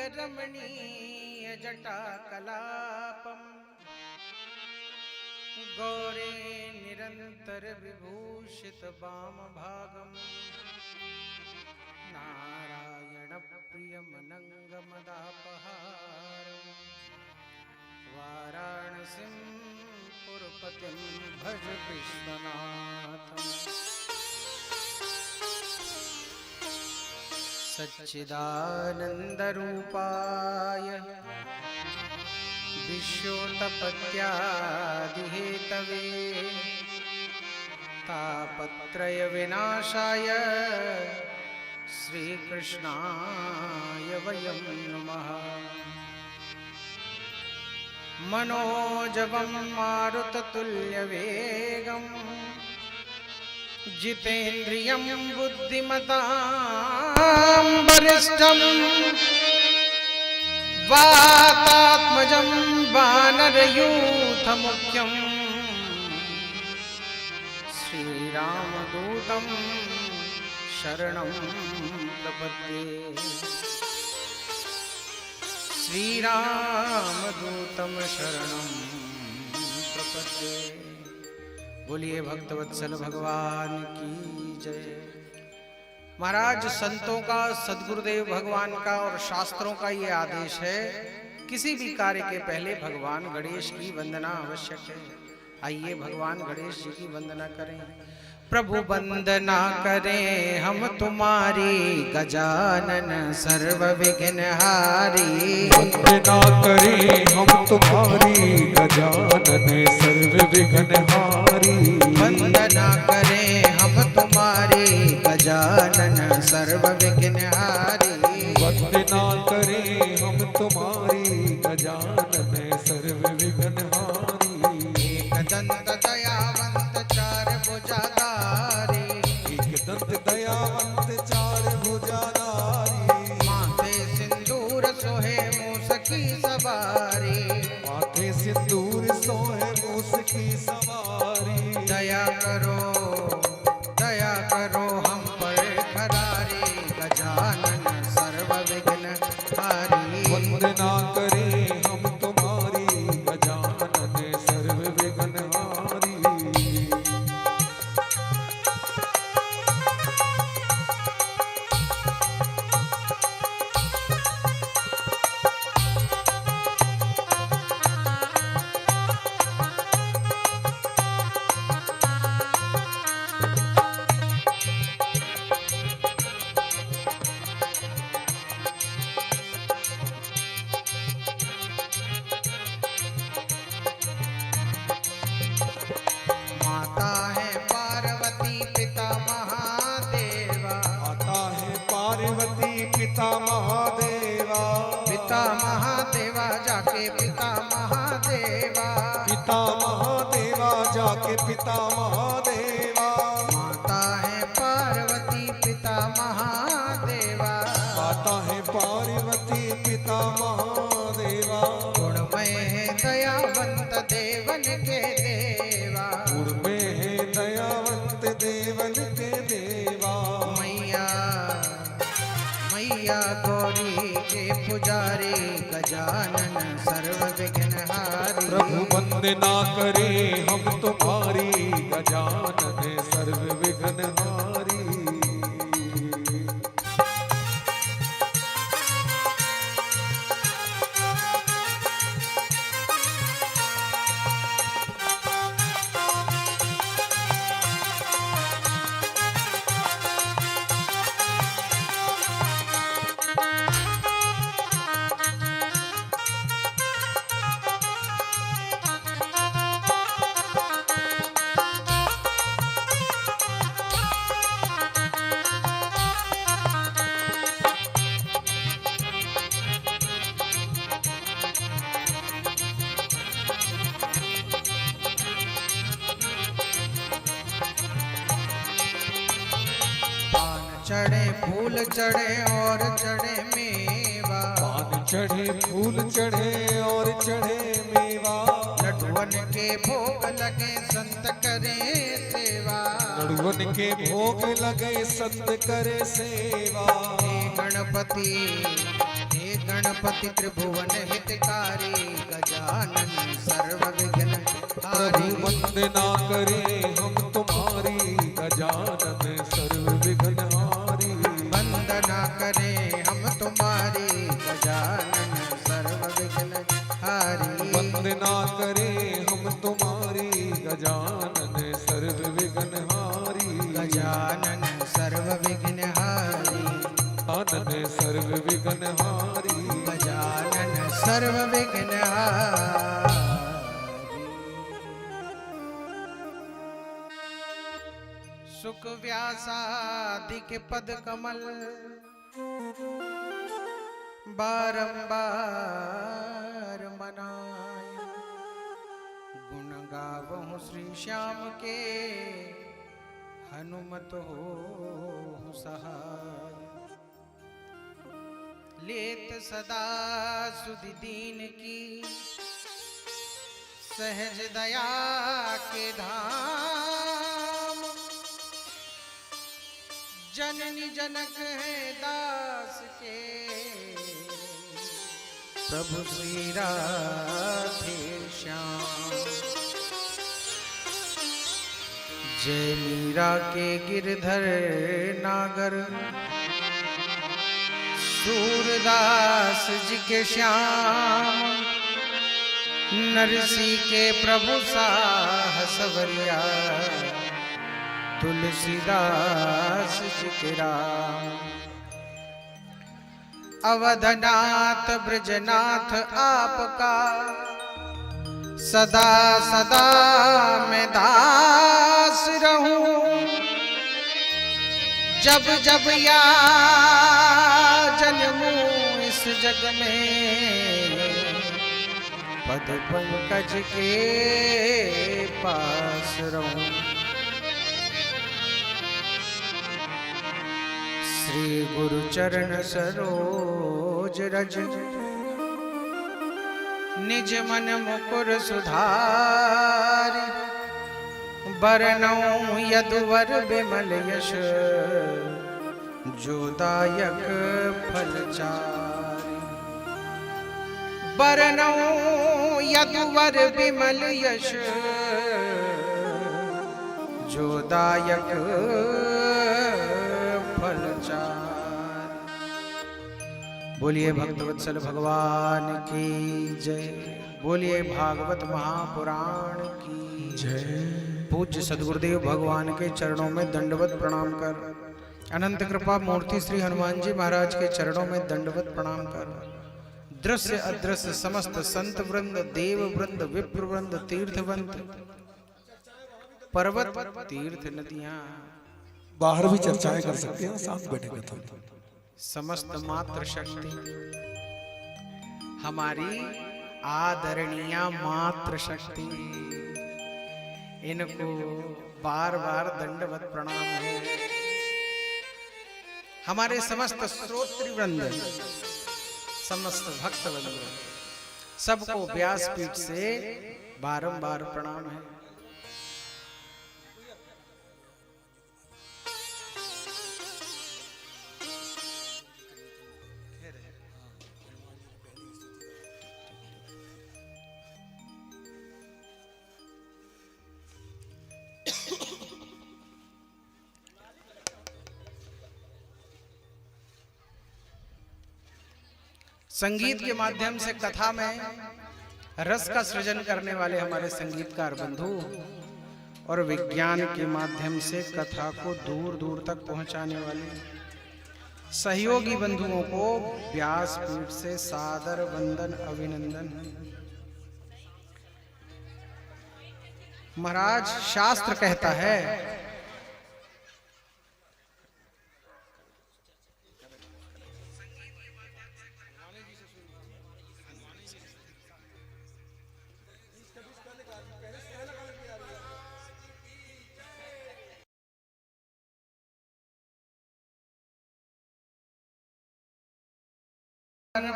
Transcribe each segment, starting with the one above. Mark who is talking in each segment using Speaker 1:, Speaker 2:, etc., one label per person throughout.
Speaker 1: रमणीय जटाकलापम् गौरे निरंतर विभूषित वामभागम् नारायण प्रियमनंगमदापहारम् वाराणसीं पुरपतिं भज विश्वनाथम् सच्चिदानन्दरूपाय विश्वोत्पत्त्यादिहेतवे तापत्रय विनाशाय श्रीकृष्णाय वयं नमः। मनोजवं मारुततुल्यवेगं जितेन्द्रियं बुद्धिमतां वरिष्ठं वातात्मजं वानरयूथमुख्यं श्रीरामदूतं शरणं प्रपद्ये। श्रीरामदूतं शरणं प्रपद्ये। बोलिए भक्तवत्सल भगवान की जय। महाराज, संतों का, सद्गुरुदेव भगवान का और शास्त्रों का ये आदेश है, किसी भी कार्य के पहले भगवान गणेश की वंदना आवश्यक है। आइए भगवान गणेश जी की वंदना करें। प्रभु वंदना करें हम तुम्हारी, गजानन सर्व विघ्नहारी।
Speaker 2: वंदना करें हम तुम्हारी, गजानन सर्व विघ्नहारी।
Speaker 1: वंदना करें हम तुम्हारी, गजानन सर्व विघ्नहारी।
Speaker 2: वंदना करें हम तुम्हारी, गजानन सर्व विघ्नहारी।
Speaker 1: एक दंत दयावंत चार भुजाधारी,
Speaker 2: एक दंत दयावंत चार भुजाधारी।
Speaker 1: माथे सिंदूर सोहे मूस की सवारी,
Speaker 2: माथे सिंदूर सोहे मूस की सवारी।
Speaker 1: दया करो हम पर खरारी, गजानन सर्व विघ्नहारी।
Speaker 2: वंदना करें हम तुम्हारी, गजानन सर्व विघ्नहारी।
Speaker 1: माता है पार्वती पिता महादेवा,
Speaker 2: माता है पार्वती पिता महादेवा।
Speaker 1: पिता महादेवा जाके पिता महादेवा,
Speaker 2: पिता महादेवा जाके पिता महादेवा।
Speaker 1: माता है पार्वती पिता महादेवा,
Speaker 2: माता है पार्वती पिता महादेवा।
Speaker 1: गुणमय है दयावंत देवन के देवा,
Speaker 2: उर्मे है दयावंत देवन के देवा।
Speaker 1: मैया गौरी के पुजारी, गजानन सर्व विघ्नहारी।
Speaker 2: प्रभु वंदना करें हम तुम्हारी, गजानन सर्व विघ्नहारी।
Speaker 1: चढ़े फूल चढ़े और चढ़े मेवा,
Speaker 2: पान चढ़े फूल चढ़े और चढ़े मेवा।
Speaker 1: लड्डुअन के भोग लगे संत करे सेवा,
Speaker 2: लड्डुअन के भोग लगे संत करे सेवा।
Speaker 1: हे गणपति गणपति त्रिभुवन हितकारी गजानन सर्व विघ्न
Speaker 2: प्रभु
Speaker 1: हारी।
Speaker 2: वंदना करे हम तुम्हारी गजानन सर्व विघ्नहारी।
Speaker 1: वंदना करे हम तुम्हारी गजानन सर्व विघ्न हारी।
Speaker 2: वंदना करे हम तुम्हारी गजानन सर्व विघ्नहारी।
Speaker 1: गजानन सर्व विघ्न हारी।
Speaker 2: आनन सर्व विघ्नहारी।
Speaker 1: गजानन सर्व विघ्न हारी। सुख व्यासादि के पद कमल बारंबार मनाय। गुण गावहु श्री श्याम के हनुमत हो सहाय। लेत सदा सुधि दीन की सहज दया के धाम। जननी जनक है दास के प्रभु श्री राधे श्याम। जय मीरा के गिरधर नागर सूरदास जी के श्याम। नरसी के प्रभु साहसवरिया तुलसीदास जी के राम। अवधनाथ ब्रजनाथ आपका सदा सदा मैं दास रहूं। जब जब या जन्मूं इस जग में पद पंकज के पास रहूं। श्री गुरु चरण सरोज रज निज मन मुकुर सुधारि। बरनऊं यदुवर बिमल यश जोदायक फलचारि। बरनऊं यदुवर बिमल यश जोदायक फलचारि। बोलिए भक्तवत्सल भगवान की जय। बोलिए भागवत महापुराण की जय। पूज्य सद्गुरुदेव भगवान के चरणों में दंडवत प्रणाम कर, अनंत कृपा मूर्ति श्री हनुमान जी महाराज के चरणों में दंडवत प्रणाम कर, दृश्य अदृश्य समस्त संत वृंद, देव वृंद, विप्र वृंद, तीर्थ वृंद, पर्वत तीर्थ नदियां,
Speaker 2: बाहर भी चर्चाएं कर सकते हैं, साथ बैठेंगे तो
Speaker 1: समस्त मात्र शक्ति, हमारी आदरणीय मात्र शक्ति, इनको बार बार दंडवत प्रणाम है। हमारे समस्त श्रोतृवृंद, समस्त भक्त वृंद, सबको व्यासपीठ से बारंबार प्रणाम है। संगीत के माध्यम से कथा में रस का सृजन करने वाले हमारे संगीतकार बंधु और विज्ञान के माध्यम से कथा को दूर दूर तक पहुंचाने वाले सहयोगी बंधुओं को व्यासपीठ से सादर वंदन अभिनंदन। महाराज शास्त्र कहता है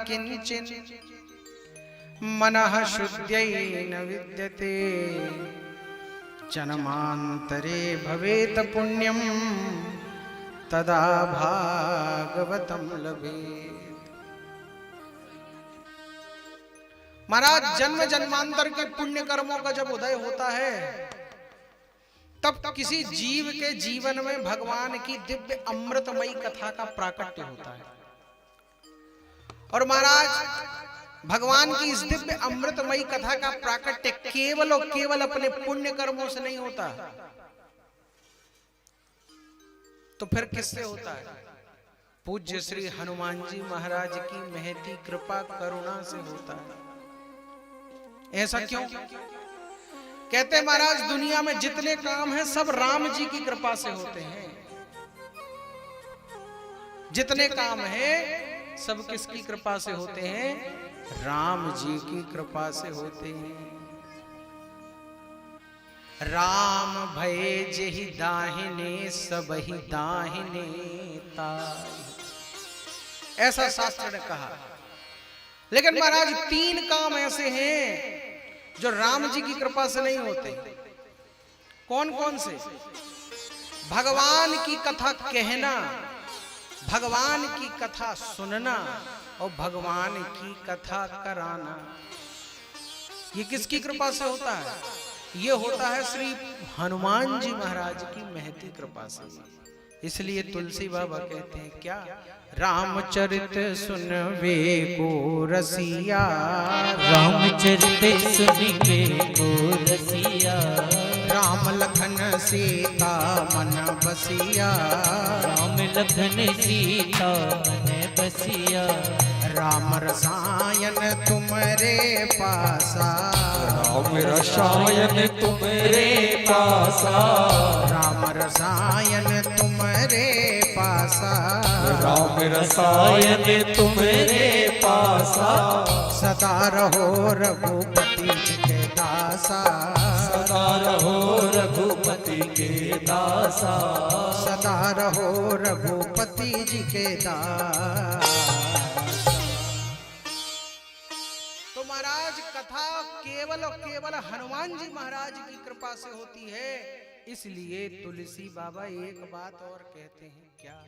Speaker 1: किंचिन मनः शुद्ध्यै न विद्यते जन्मांतरे भवेत पुण्यम तदा भागवतम लभेत। महाराज जन्म जन्मांतर के पुण्य कर्मों का जब उदय होता है तब किसी जीव के जीवन में भगवान की दिव्य अमृतमयी कथा का प्राकट्य होता है। और महाराज भगवान की इस दिव्य अमृतमयी कथा का प्राकट्य केवल और केवल अपने पुण्य कर्मों से नहीं होता, तो फिर किससे होता है? पूज्य श्री हनुमान जी महाराज की महती कृपा करुणा से होता है। ऐसा क्यों? कहते हैं महाराज दुनिया में जितने काम हैं सब राम जी की कृपा से होते हैं। जितने काम हैं सब किसकी कृपा से होते हैं? राम जी की कृपा से होते हैं। राम भये जेहि दाहिने सबहि दाहिने ताहि, ऐसा शास्त्र ने कहा। लेकिन महाराज तीन काम ऐसे हैं जो राम जी की कृपा से नहीं होते। कौन कौन से? भगवान की कथा कहना, भगवान की कथा सुनना और भगवान की कथा कराना। ये किसकी कृपा से होता है? ये होता है श्री हनुमान जी महाराज की महती कृपा से। इसलिए तुलसी बाबा कहते हैं क्या? रामचरित सुनवे को रसिया,
Speaker 3: रामचरित सुनवे को रसिया,
Speaker 1: राम लखन सीता मन बसिया,
Speaker 3: राम लखन सीता मन बसिया,
Speaker 1: राम रसायन तुमरे पासा,
Speaker 2: राम रसायन तुमरे पासा,
Speaker 1: राम रसायन तुमरे पासा,
Speaker 2: राम रसायन तुमरे पासा,
Speaker 1: सदा रहो रघुपति के दासा,
Speaker 2: सदा रहो रघुपति के दासा,
Speaker 1: सदा रहो रघुपति जी के दासा। तो महाराज कथा केवल और केवल हनुमान जी महाराज की कृपा से होती है। इसलिए तुलसी बाबा एक बात और कहते हैं क्या?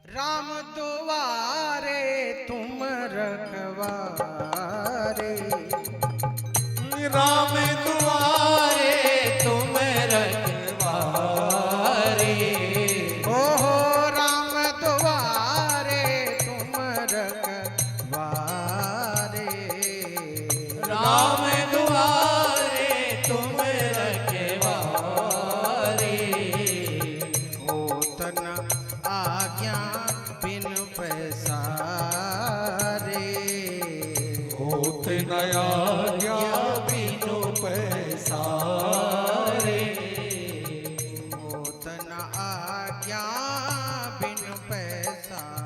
Speaker 1: राम दुआरे तुम रखवारे,
Speaker 2: राम दुआरे तुम रखवारे,
Speaker 1: ओहो राम दुआरे तुम रखवारे,
Speaker 2: राम दुआरे तुम रखवारे,
Speaker 1: होत न आज्ञा बिन पैसारे,
Speaker 2: होत नया बिनु पैसारे,
Speaker 1: होत न आज्ञा बिन पैसारे।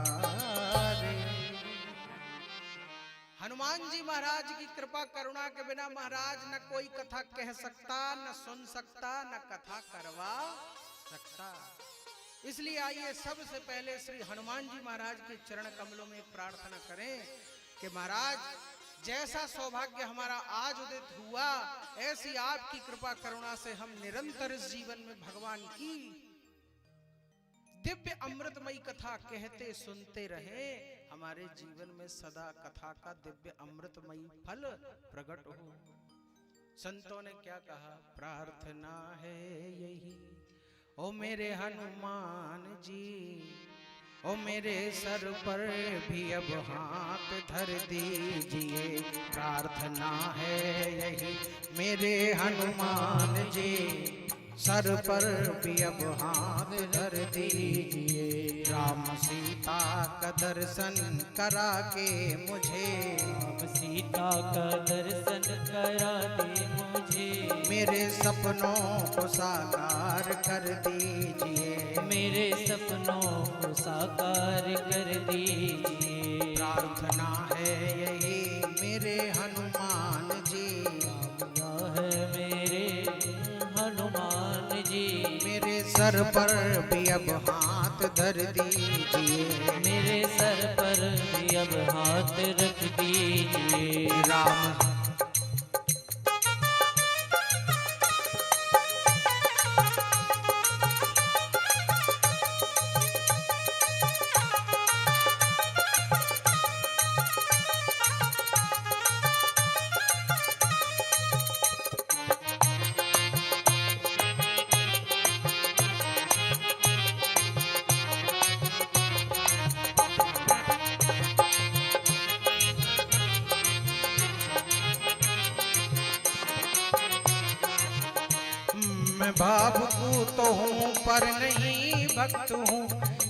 Speaker 1: हनुमान जी महाराज की कृपा करुणा के बिना महाराज न कोई कथा कह सकता, न सुन सकता, न कथा करवा सकता। इसलिए आइए सबसे पहले श्री हनुमान जी महाराज के चरण कमलों में प्रार्थना करें कि महाराज जैसा सौभाग्य हमारा आज उदित हुआ, ऐसी आपकी कृपा करुणा से हम निरंतर इस जीवन में भगवान की दिव्य अमृतमयी कथा कहते सुनते रहे। हमारे जीवन में सदा कथा का दिव्य अमृतमयी फल प्रकट हो। संतों ने क्या कहा? प्रार्थना है यही ओ मेरे हनुमान जी, ओ मेरे सर पर भी अब हाथ धर दीजिए। प्रार्थना है यही मेरे हनुमान जी, सर पर भी अब हाथ धर दीजिए। राम सीता का दर्शन करा के मुझे,
Speaker 3: राम सीता का दर्शन करा दे मुझे,
Speaker 1: मेरे सपनों को साकार कर दीजिए।
Speaker 3: मेरे सपनों को साकार कर दीजिए।
Speaker 1: प्रार्थना है यही मेरे हनुमान जी,
Speaker 3: प्रार्थना है मेरे हनुमान जी,
Speaker 1: मेरे सर पर भी अब हाथ धर दीजिए।
Speaker 3: मेरे सर पर भी अब हाथ रख दीजिए।
Speaker 1: राम मैं भावुक तो हूँ पर नहीं भक्त हूँ,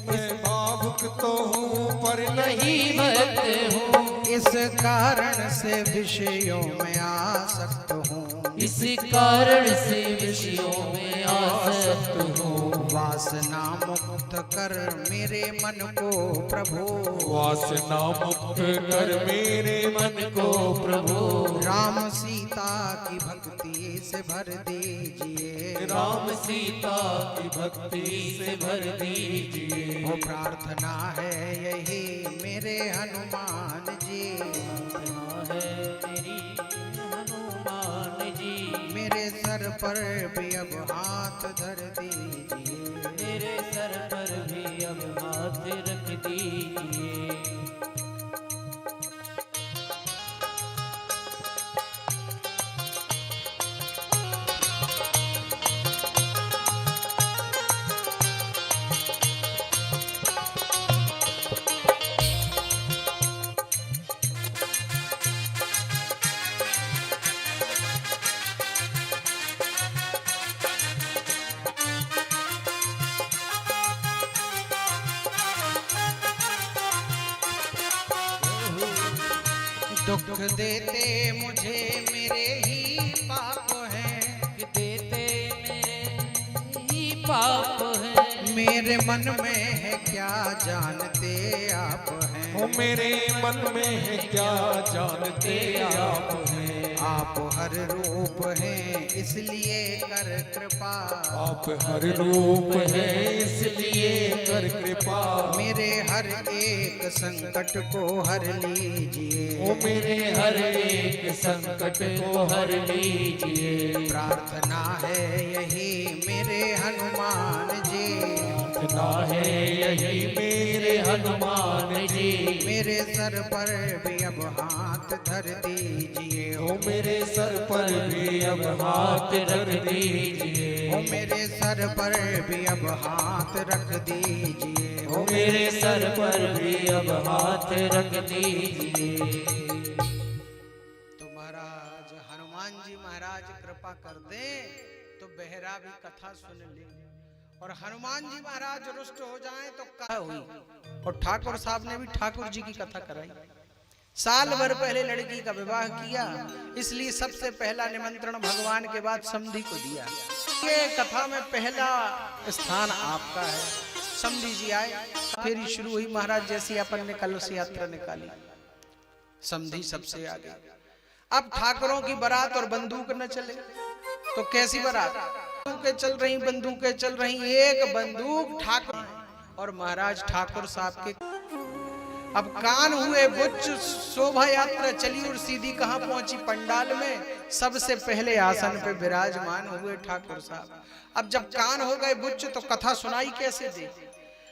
Speaker 2: मैं भावुक तो हूँ पर
Speaker 3: नहीं भक्त हूँ,
Speaker 1: इस कारण से विषयों में आसक्त हूँ,
Speaker 3: इस कारण से विषयों में आसक्त हूँ।
Speaker 1: वासना मुक्त कर मेरे मन को प्रभु,
Speaker 2: वासना मुक्त कर मेरे
Speaker 3: मन को प्रभु,
Speaker 1: राम सीता की भक्ति से भर दीजिए,
Speaker 3: राम सीता की भक्ति से भर दीजिए।
Speaker 1: वो प्रार्थना है यही मेरे हनुमान जी,
Speaker 3: प्रार्थना है मेरी हनुमान जी,
Speaker 1: मेरे सर पर भी अब हाथ धर दीजिए,
Speaker 3: मेरे सर पर भी अब हाथ रख दीजिए।
Speaker 1: दुख देते मुझे मेरे ही पाप हैं,
Speaker 3: देते मेरे ही पाप है,
Speaker 1: मेरे मन में है क्या जानते आप हैं,
Speaker 2: हो मेरे मन में है क्या जानते आप हैं,
Speaker 1: आप हर रूप हैं इसलिए कर कृपा,
Speaker 2: आप हर रूप हैं इसलिए कर कृपा,
Speaker 1: मेरे हर एक संकट को हर लीजिए,
Speaker 2: ओ मेरे
Speaker 3: हर एक संकट को हर लीजिए।
Speaker 1: प्रार्थना है यही मेरे हनुमान जी,
Speaker 2: प्रार्थना है यही मेरे हनुमान जी,
Speaker 1: मेरे सर पर भी अब हाथ धर दीजिए,
Speaker 2: ओ मेरे सर पर भी अब हाथ रख दीजिए,
Speaker 1: ओ मेरे सर पर भी अब हाथ रख दीजिए,
Speaker 3: ओ मेरे सर पर भी अब हाथ रख दीजिए।
Speaker 1: तो महाराज हनुमान जी महाराज कृपा कर दे तो बहरा भी कथा सुन ले, और हनुमान जी महाराज रुष्ट हो जाएं तो कथा हुई, और ठाकुर साहब ने भी ठाकुर जी की कथा कराई। साल भर पहले लड़की का विवाह किया, इसलिए सबसे पहला निमंत्रण भगवान के बाद समधी को दिया। ये कथा में पहला स्थान आपका है। समधी जी आए, फेरी शुरू हुई। महाराज जैसी अपन ने कलश यात्रा निकाली, समधी सबसे आगे। अब ठाकुरों की बारात और बंदूक न चले तो कैसी बारात? बंदूकें चल रही, बंदूकें चल रही, एक बंदूक ठाकुर और महाराज ठाकुर साहब के। अब कान हुए बुच्च, शोभा यात्रा चली और सीधी कहां पहुंची? पंडाल में सबसे पहले आसन पे विराजमान हुए ठाकुर साहब। अब जब कान हो गए बुच्च तो कथा सुनाई कैसे दे?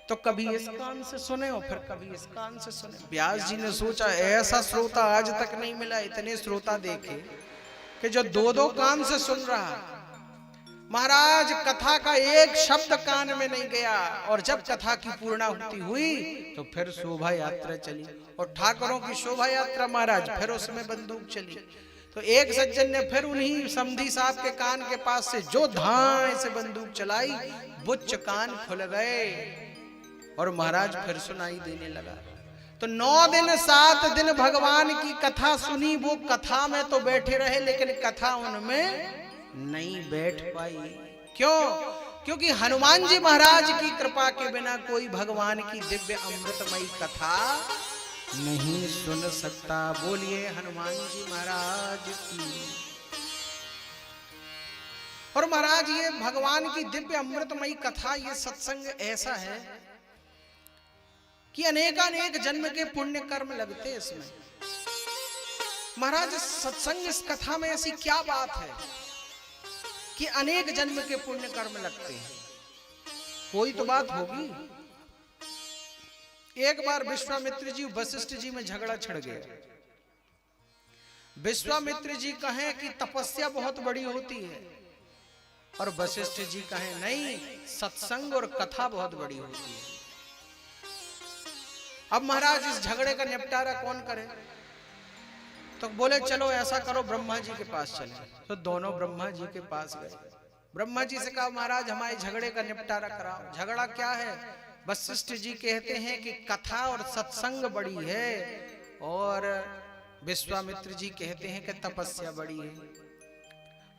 Speaker 1: तो कभी इस कान से सुने और फिर कभी इस कान से सुने। व्यास जी ने सोचा ऐसा श्रोता आज तक नहीं मिला। इतने श्रोता देखे कि जो दो दो कान से सुन रहा। महाराज कथा का एक शब्द कान में नहीं गया, और जब कथा की पूर्णाहुति हुई तो फिर शोभा यात्रा चली, और ठाकुरों की शोभा यात्रा महाराज फिर उसमें बंदूक चली। तो एक सज्जन ने फिर उन्हीं समधी साहब के कान के पास से जो धाए से बंदूक चलाई, बुच्च कान खुल गए और महाराज फिर सुनाई देने लगा। तो 9 दिन 7 दिन भगवान की कथा सुनी। वो कथा में तो बैठे रहे लेकिन कथा उनमें नहीं बैठ पाई। क्यों? क्योंकि हनुमान जी महाराज की कृपा के बिना कोई भगवान की दिव्य अमृतमयी कथा नहीं सुन सकता। बोलिए हनुमान जी महाराज की। और महाराज ये भगवान की दिव्य अमृतमयी कथा, ये सत्संग ऐसा है कि अनेकानेक जन्म के पुण्य कर्म लगते हैं इसमें। महाराज सत्संग इस कथा में ऐसी क्या बात है कि अनेक जन्म के पुण्य कर्म लगते हैं? कोई तो बात होगी। एक बार विश्वामित्र जी वशिष्ठ जी में झगड़ा छिड़ गया। विश्वामित्र जी कहें कि तपस्या बहुत बड़ी होती है, और वशिष्ठ जी कहें नहीं, सत्संग और कथा बहुत बड़ी होती है। अब महाराज इस झगड़े का निपटारा कौन करे? तो बोले चलो ऐसा करो, ब्रह्मा जी के पास चले। तो दोनों ब्रह्मा जी के पास गए। ब्रह्मा जी से कहा महाराज हमारे झगड़े का निपटारा कराओ। झगड़ा क्या है? वशिष्ठ जी कहते हैं कि कथा और सत्संग बड़ी है, और विश्वामित्र जी कहते हैं कि तपस्या बड़ी है।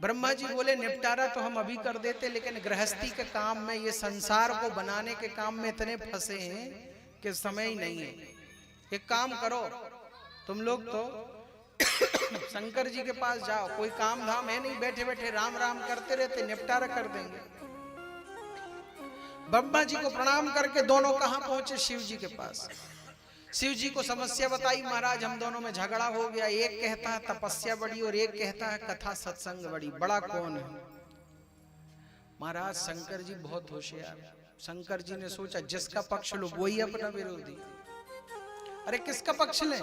Speaker 1: ब्रह्मा जी बोले निपटारा तो हम अभी कर देते, लेकिन गृहस्थी के काम में, ये संसार को बनाने के काम में इतने फंसे हैं कि समय ही नहीं है। एक काम करो, तुम लोग तो शंकर जी के पास जाओ, कोई काम धाम है नहीं, बैठे बैठे राम राम करते रहते, निपटारा कर देंगे। ब्रह्मा जी को प्रणाम करके दोनों कहां पहुंचे? शिव जी के पास। शिव जी को समस्या बताई, महाराज हम दोनों में झगड़ा हो गया, एक कहता है तपस्या बड़ी और एक कहता है कथा सत्संग बड़ी, बड़ा कौन है? महाराज शंकर जी बहुत होशियार। शंकर जी ने सोचा जिसका पक्ष लो वही अपना विरोधी। अरे किसका पक्ष लें?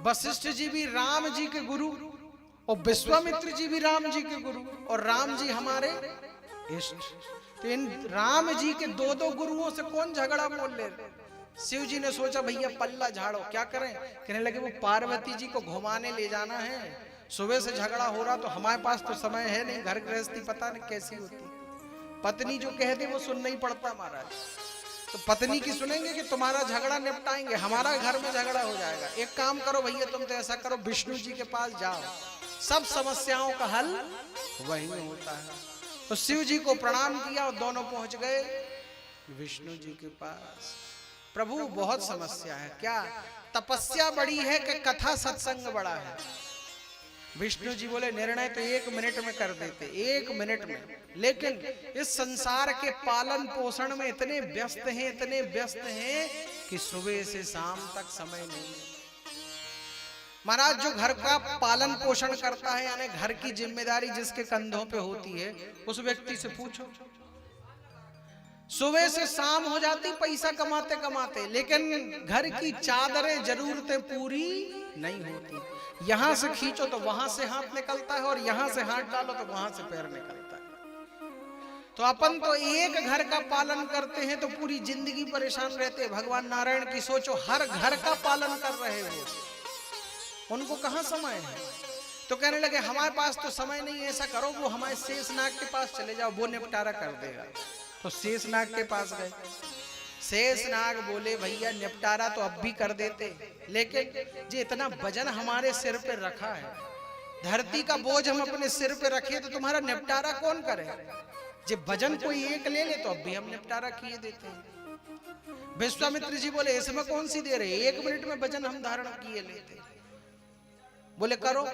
Speaker 1: वशिष्ठ जी भी राम जी के गुरु, और विश्वामित्र जी भी राम जी के गुरु, और राम जी हमारे इष्ट। तो इन राम जी के दो दो गुरुओं से कौन झगड़ा मोल ले? शिव जी ने सोचा भैया पल्ला झाड़ो, क्या करें? कहने लगे वो पार्वती जी को घुमाने ले जाना है, सुबह से झगड़ा हो रहा, तो हमारे पास तो समय है नहीं, घर गृहस्थी पता नहीं कैसी होती, पत्नी जो कह दे वो सुनना ही पड़ता महाराज। तो पत्नी की सुनेंगे कि तुम्हारा झगड़ा निपटाएंगे, हमारा घर में झगड़ा हो जाएगा। एक काम करो भैया, तुम तो ऐसा करो विष्णु जी के पास जाओ, सब समस्याओं का हल वही होता है। तो शिव जी को प्रणाम किया और दोनों पहुंच गए विष्णु जी के पास। प्रभु बहुत समस्या है, क्या तपस्या बड़ी है कि कथा सत्संग बड़ा है? विष्णु जी बोले निर्णय तो 1 मिनट में कर देते, 1 मिनट में, लेकिन इस संसार के पालन पोषण में इतने व्यस्त हैं, इतने व्यस्त हैं कि सुबह से शाम तक समय नहीं। महाराज जो घर का पालन पोषण करता है, यानी घर की जिम्मेदारी जिसके कंधों पे होती है, उस व्यक्ति से पूछो, सुबह से शाम हो जाती पैसा कमाते कमाते, लेकिन घर की चादरें जरूरतें पूरी नहीं होती। यहां से खींचो तो वहां से हाथ निकलता है, और यहां से हाथ डालो तो वहां से पैर निकलता है। तो अपन तो एक घर का पालन करते हैं तो पूरी जिंदगी परेशान रहते हैं। भगवान नारायण की सोचो, हर घर का पालन कर रहे हो, उनको कहां समय है? तो कहने लगे हमारे पास तो समय नहीं है, ऐसा करो वो हमारे शेषनाग के पास चले जाओ, वो निपटारा कर देगा। तो शेषनाग के पास गए। शेषनाग बोले भैया निपटारा तो अब भी कर देते, लेकिन जो इतना वजन हमारे सिर पे रखा है, धरती का बोझ हम अपने सिर पे रखे, तो तुम्हारा निपटारा कौन करे? जो वजन कोई एक ले ले तो अब भी हम निपटारा किए देते हैं। विश्वामित्र जी बोले इसमें कौन सी देर है, 1 मिनट में वजन हम धारण किए लेते। बोले करो।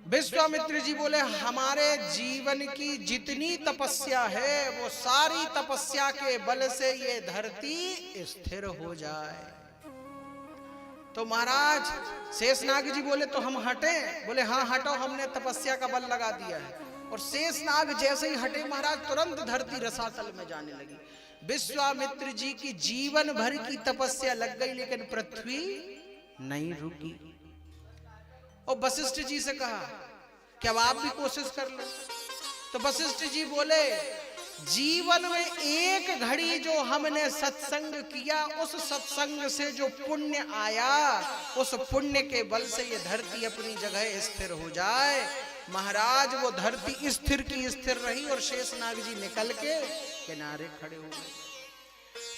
Speaker 1: विश्वामित्र जी बोले हमारे जीवन की जितनी तपस्या है, वो सारी तपस्या के बल से ये धरती स्थिर हो जाए। तो महाराज शेषनाग जी बोले तो हम हटे? बोले हाँ हटो, हमने तपस्या का बल लगा दिया है। और शेषनाग जैसे ही हटे महाराज, तुरंत धरती रसातल में जाने लगी। विश्वामित्र जी की जीवन भर की तपस्या लग गई, लेकिन पृथ्वी नहीं रुकी। और वशिष्ठ जी से कहा कि अब आप भी कोशिश कर लो। तो वशिष्ठ जी बोले जीवन में एक घड़ी जो हमने सत्संग किया, उस सत्संग से जो पुण्य आया, उस पुण्य के बल से ये धरती अपनी जगह स्थिर हो जाए। महाराज वो धरती स्थिर की स्थिर रही, और शेषनाग जी निकल के किनारे खड़े हो गए।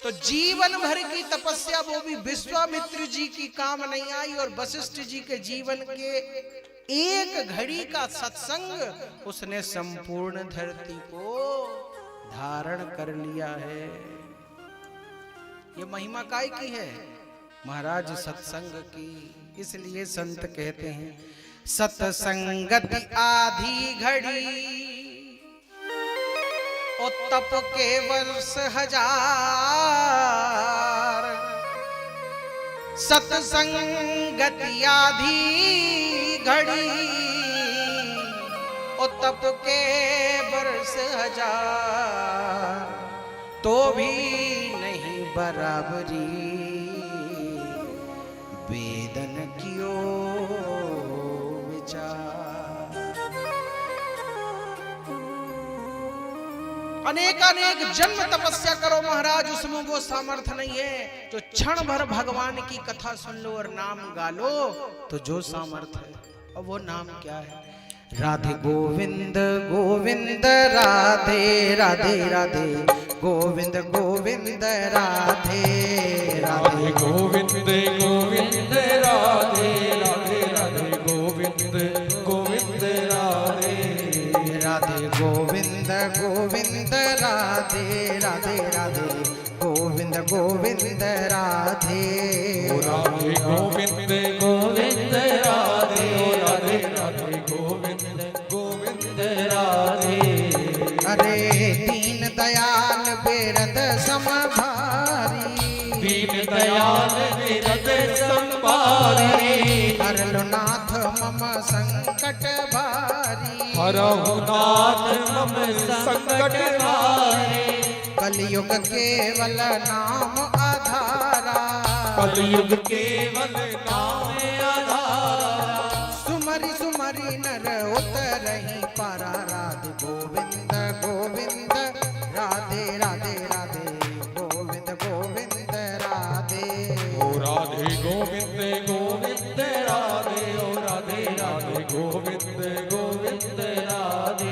Speaker 1: तो जीवन भर की तपस्या वो भी विश्वामित्र जी की काम नहीं आई, और वशिष्ठ जी के जीवन के एक घड़ी का सत्संग उसने संपूर्ण धरती को धारण कर लिया है। ये महिमा काय की है महाराज? सत्संग की। इसलिए संत कहते हैं सत्संगति आधी घड़ी, ओ तप के वर्ष 1000। सत्संगति आधी घड़ी, ओ तप के वर्ष 1000। तो भी नहीं बराबरी वेदन कियो विचार। अनेक अनेक जन्म तपस्या करो महाराज, उसमें वो सामर्थ्य नहीं है। जो क्षण भर भगवान की कथा सुन लो और नाम गा लो, तो जो सामर्थ्य है। और वो नाम क्या है? राधे गोविंद गोविंद राधे राधे राधे गोविंद गोविंद राधे
Speaker 2: राधे गोविंद गोविंद राधे राधे राधे गोविंद गोविंद राधे
Speaker 1: राधे गोविंद गोविंद राधे राधे राधे गोविंद गोविंद राधे
Speaker 2: ओ राधे गोविंद गोविंद राधे ओ राधे राधे गोविंद गोविंद राधे
Speaker 1: अरे दीन दयाल बेरद समभारी
Speaker 2: दीन दयाल विरद संभारी
Speaker 1: हरलो नाथ मम संकट भारी
Speaker 2: हरहु नाथ मम संकट हारे
Speaker 1: कलयुग केवल नाम आधारा
Speaker 2: कलयुग केवल नाम आधारा
Speaker 1: सुमरि सुमरि नर उतरहि पारा राधे गोविंद गोविंद राधे राधे राधे गोविंद गोविंद राधे
Speaker 2: ओ राधे गोविंद गोविंद राधे ओ राधे राधे गोविंद गोविंद राधे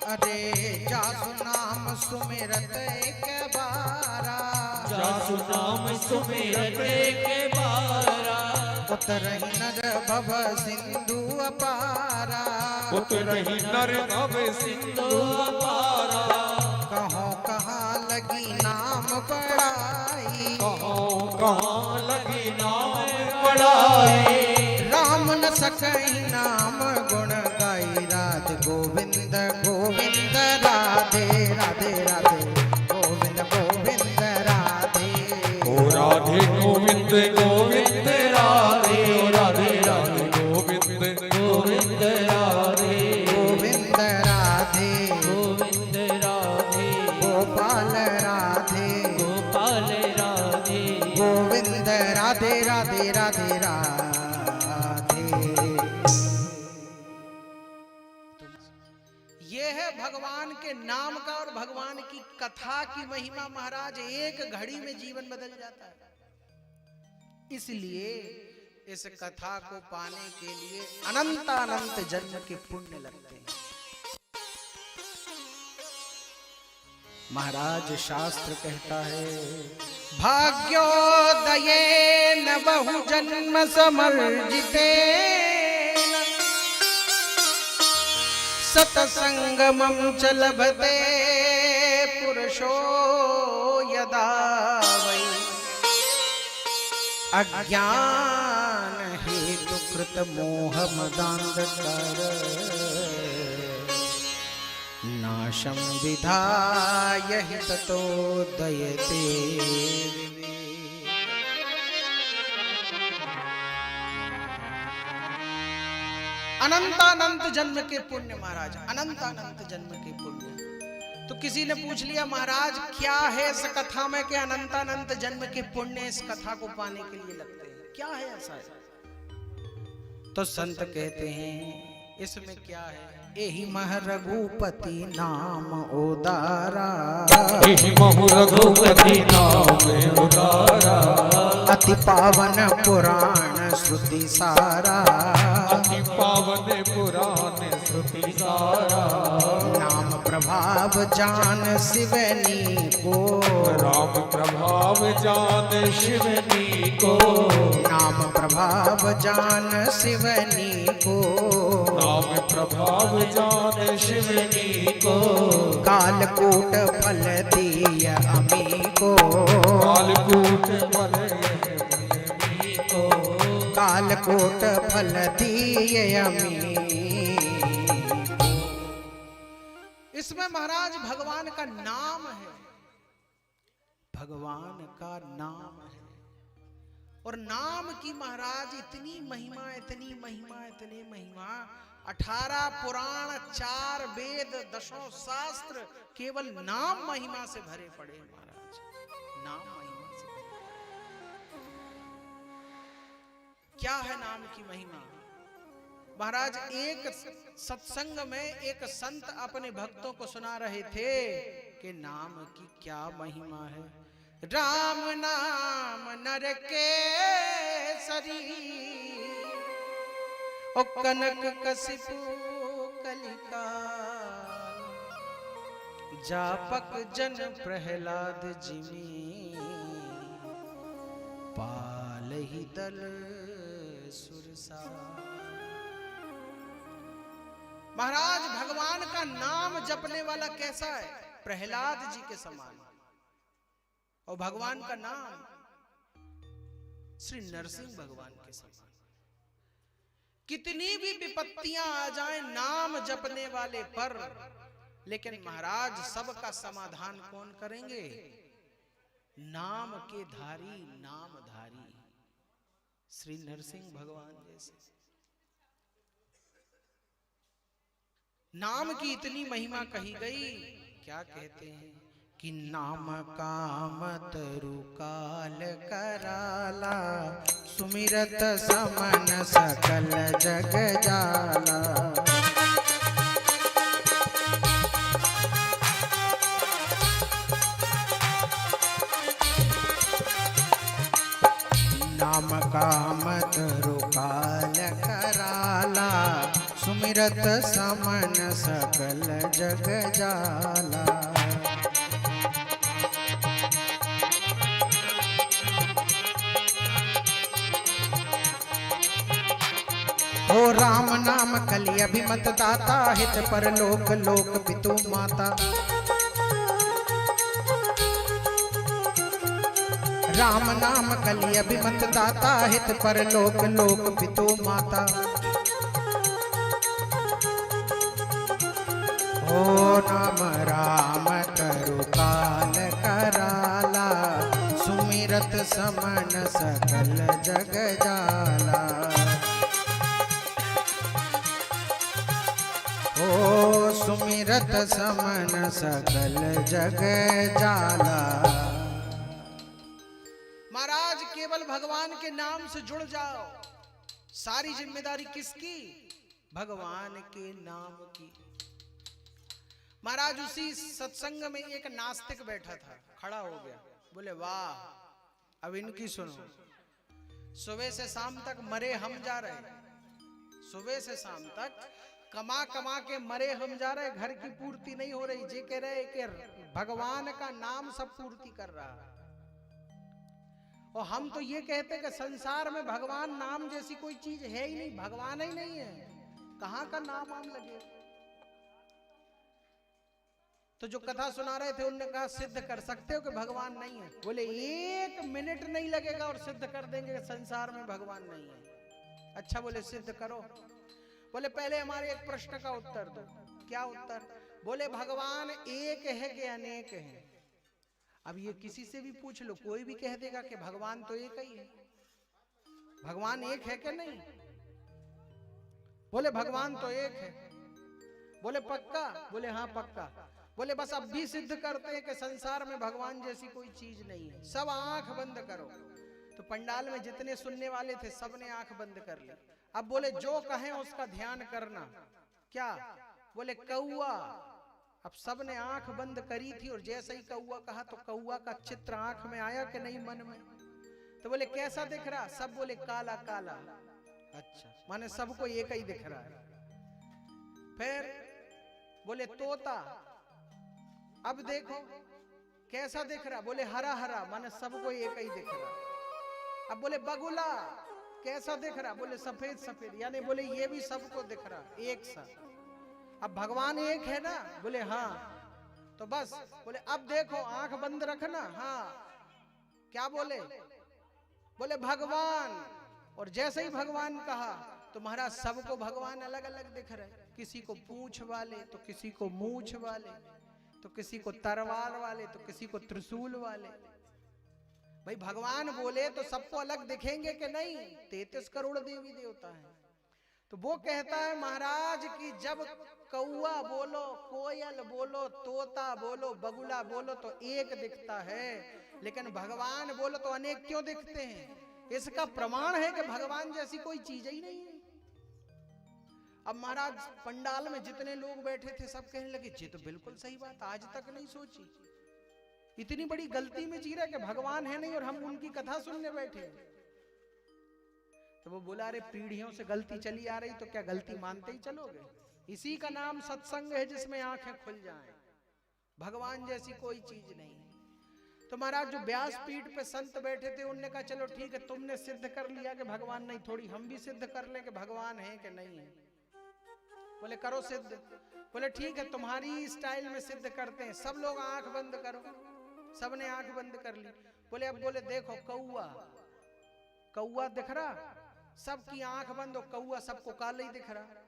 Speaker 1: अरे जासु नाम सुमिरत एक बारा
Speaker 3: जासु नाम सुमिरत के बारा
Speaker 1: उतरहि नर भव सिंधु अपारा
Speaker 2: उतरहि नर भव सिंधु अपारा
Speaker 1: कहो कहाँ लगी नाम पढ़ाई
Speaker 2: कहाँ लगी नाम पढ़ाई
Speaker 1: राम न सकई नाम गुण गाई राधे गोविंद गोविंद राधे राधे राधे गोविंद गोविंद राधे
Speaker 2: ओ राधे गोविंद गोविंद राधे ओ राधे राधे गोविंद गोविंद राधे
Speaker 1: गोविंद राधे
Speaker 3: गोविंद राधे
Speaker 1: गोपाल राधे
Speaker 3: गोपाल राधे
Speaker 1: गोविंद राधे राधे राधे राधे ये है भगवान के नाम का और भगवान की कथा की महिमा। महाराज एक घड़ी में जीवन बदल जाता है। इसलिए इस कथा को पाने के लिए अनंत अनंत जन्म के पुण्य लगते हैं। महाराज शास्त्र कहता है भाग्योदये न बहु जन्म समर्जिते सतसंगमं च लभते पुरुषो यदा वै अज्ञान हेतु कृत मोह मदांधकार नाशं विधाय हि ततो दयते अनंत अनंत जन्म के पुण्य। महाराज अनंत अनंत जन्म के पुण्य। तो किसी ने पूछ लिया महाराज क्या है इस कथा में कि अनंत अनंत जन्म के पुण्य इस कथा को पाने के लिए लगते हैं, क्या है ऐसा है? तो संत कहते हैं इसमें क्या है, एहि मह रघुपति नाम उदारा
Speaker 2: एहि महु रघुपति नाम उदारा
Speaker 1: अति पावन पुराण श्रुति सारा
Speaker 2: अति पावन पुराण श्रुति सारा
Speaker 1: नाम प्रभाव जान शिवनी को
Speaker 2: राम प्रभाव जान शिवनी को
Speaker 1: नाम प्रभाव जान शिवनी को
Speaker 2: नाम प्रभाव जान शिवनी को
Speaker 1: कालकूट फल दिय अमी को
Speaker 2: कालकूट फल को
Speaker 1: कालकूट फल दिय अमी। इसमें महाराज भगवान का नाम है, भगवान का नाम है और नाम की महाराज इतनी महिमा, इतनी महिमा, इतनी महिमा। 18 पुराण, 4 वेद, 10 शास्त्र केवल नाम महिमा से भरे पड़े महाराज, नाम महिमा से भरे। क्या है नाम की महिमा महाराज? एक सत्संग में एक संत अपने भक्तों को सुना रहे थे कि नाम की क्या महिमा है। राम नाम नर के सरी, ओ कनक कसिपु कलिका, जापक जन प्रहलाद जिमी, पालहि दल सुरसा। महाराज भगवान का नाम जपने वाला कैसा है? प्रहलाद जी के समान। और भगवान का नाम श्री नरसिंह भगवान के समान। कितनी भी विपत्तियां आ जाएं नाम जपने वाले पर, लेकिन महाराज सबका समाधान कौन करेंगे? नाम के धारी, नामधारी श्री नरसिंह भगवान जैसे। नाम की इतनी महिमा कही गई, क्या कहते हैं कि नाम काम तरुकाल कराला, सुमिरत समन सकल जग जाला। नाम काम तरुकाल कराला, सुमिरत समन सकल जग जाला। ओ राम नाम कलि अभिमत दाता, हित पर लोक लोक पितु माता। राम नाम कलि अभिमत दाता, हित पर लोक लोक पितु माता। ओ नाम राम तरुकाल कराला, सुमिरत समन सकल जग जाला। ओ सुमिरत समन सकल जग जाला। महाराज केवल भगवान के नाम से जुड़ जाओ, सारी जिम्मेदारी किसकी? भगवान के नाम की। महाराज उसी सत्संग में एक नास्तिक बैठा था, खड़ा हो गया, बोले वाह अब इनकी सुनो। सुबह से शाम तक मरे हम जा रहे, सुबह से शाम तक कमा कमा के मरे हम जा रहे, घर की पूर्ति नहीं हो रही। जे कह रहे कि भगवान का नाम सब पूर्ति कर रहा है। और हम तो ये कहते कि संसार में भगवान नाम जैसी कोई चीज है ही नहीं, भगवान ही नहीं है, कहां का नाम आम लगे। तो जो कथा सुना रहे थे उन्होंने कहा सिद्ध कर सकते हो कि भगवान नहीं है? बोले 1 मिनट नहीं लगेगा और सिद्ध कर देंगे कि संसार में भगवान नहीं है। अच्छा, बोले सिद्ध करो। बोले पहले हमारे एक प्रश्न का उत्तर दो। क्या उत्तर? बोले भगवान एक है कि अनेक है? अब ये किसी से भी पूछ लो, कोई भी कह देगा कि भगवान तो एक ही है। भगवान एक है कि नहीं? बोले भगवान तो एक है। बोले पक्का? बोले हाँ पक्का। बोले बस अब भी सिद्ध करते हैं कि संसार में भगवान जैसी कोई चीज नहीं है। सब आंख बंद करो। तो पंडाल में जितने सुनने वाले थे सबने आंख बंद कर ली। अब बोले जो कहें उसका ध्यान करना। क्या? बोले कौआ। अब सबने आंख बंद करी थी और जैसे ही कौआ कहा तो कौआ का चित्र आंख में आया कि नहीं मन में? तो बोले कैसा दिख रहा? सब बोले काला काला। अच्छा, माने सबको एक ही दिख रहा है। फिर बोले तोता। अब देखो कैसा दिख रहा? बोले हरा हरा, माने सबको एक ही दिख रहा। अब बोले बगुला कैसा दिख रहा? बोले सफेद सफेद, यानी बोले ये भी सबको दिख रहा एक सा। अब भगवान एक है ना? बोले हाँ। तो बस बोले अब देखो, आंख बंद रखना। हाँ। क्या बोले? बोले भगवान। और जैसे ही भगवान कहा तो महाराज सबको भगवान अलग अलग दिख रहे। किसी को पूंछ वाले, तो किसी को मूंछ वाले, तो किसी को तलवार वाले, तो किसी को त्रिशूल वाले। भाई भगवान बोले तो सबको अलग दिखेंगे कि नहीं? 33 करोड़ देवी देवता हैं। तो वो कहता है महाराज कि जब कौआ बोलो, कोयल बोलो, तोता बोलो, बगुला बोलो तो एक दिखता है, लेकिन भगवान बोलो तो अनेक क्यों दिखते हैं? इसका प्रमाण है कि भगवान जैसी कोई चीज ही नहीं है। अब महाराज पंडाल में जितने लोग बैठे थे सब कहने लगे जी तो बिल्कुल सही बात, आज तक नहीं सोची, इतनी बड़ी गलती में जी रहे कि भगवान है नहीं और हम उनकी कथा सुनने बैठे। तो वो बोला अरे पीढ़ियों से गलती चली आ रही तो क्या गलती मानते ही चलोगे? इसी का नाम सत्संग है जिसमें आंखें खुल जाएं। भगवान जैसी कोई चीज नहीं। तो महाराज जो व्यास पीठ पे संत बैठे थे उनने कहा चलो ठीक है, तुमने सिद्ध कर लिया कि भगवान नहीं, थोड़ी हम भी सिद्ध कर लें कि भगवान है कि नहीं है। बोले करो सिद्ध। बोले ठीक है, तुम्हारी स्टाइल में सिद्ध करते हैं। सब लोग आंख बंद करो। सबने आंख बंद कर ली। बोले अब बोले देखो कौआ, कौआ दिख रहा? सबकी आंख बंद हो, कौआ सबको काला ही दिख रहा।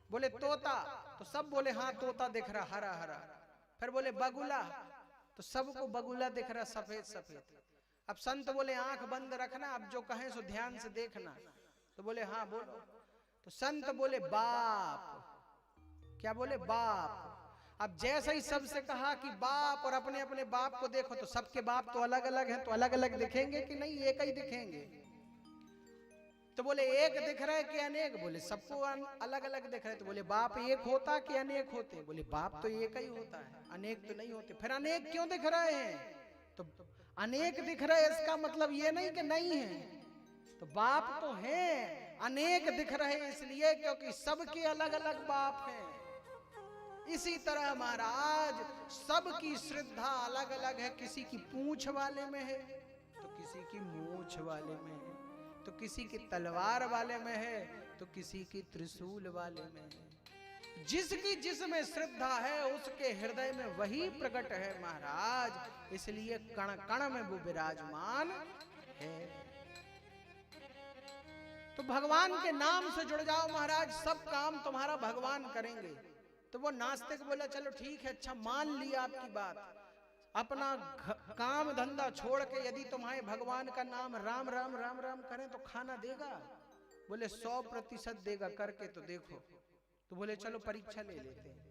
Speaker 1: बोले तोता, तो सब बोले हाँ तोता दिख रहा, हरा हरा। फिर बोले बगुला, तो सबको बगुला दिख रहा, सफेद सफेद। अब संत बोले आंख बंद रखना, अब जो कहें सो ध्यान से देखना। तो बोले हाँ बोलो। तो संत बोले बाप। क्या बोले? बाप। अब जैसे ही सबसे कहा कि बाप और अपने अपने बाप को देखो, तो सबके बाप तो अलग अलग हैं, तो अलग अलग दिखेंगे कि नहीं? एक ही दिखेंगे। तो बोले एक दिख रहा है कि अनेक? बोले सबको अलग अलग दिख रहे हैं। तो बोले बाप एक होता कि अनेक होते? बोले बाप तो एक ही होता है, अनेक तो नहीं होते। फिर अनेक क्यों दिख रहे हैं? तो अनेक दिख रहे हैं इसका मतलब ये नहीं कि नहीं है, तो बाप तो हैं, अनेक दिख रहे इसलिए क्योंकि सबके अलग अलग बाप हैं। इसी तरह महाराज सबकी श्रद्धा अलग अलग है। किसी की पूंछ वाले में है, तो किसी की मूंछ वाले में है, तो किसी की तलवार वाले में है, तो किसी की त्रिशूल वाले में है। जिसकी जिसमें श्रद्धा है उसके हृदय में वही प्रकट है महाराज। इसलिए कण कण में वो विराजमान है। तो भगवान के नाम से जुड़ जाओ महाराज, सब काम तुम्हारा भगवान करेंगे। तो वो नास्तिक बोला चलो ठीक है, अच्छा मान लिया आपकी बात, अपना काम धंधा छोड़ के यदि तुम्हारे भगवान का नाम राम राम राम राम करें तो खाना देगा? बोले 100% देगा, करके तो देखो। तो बोले चलो परीक्षा ले लेते हैं।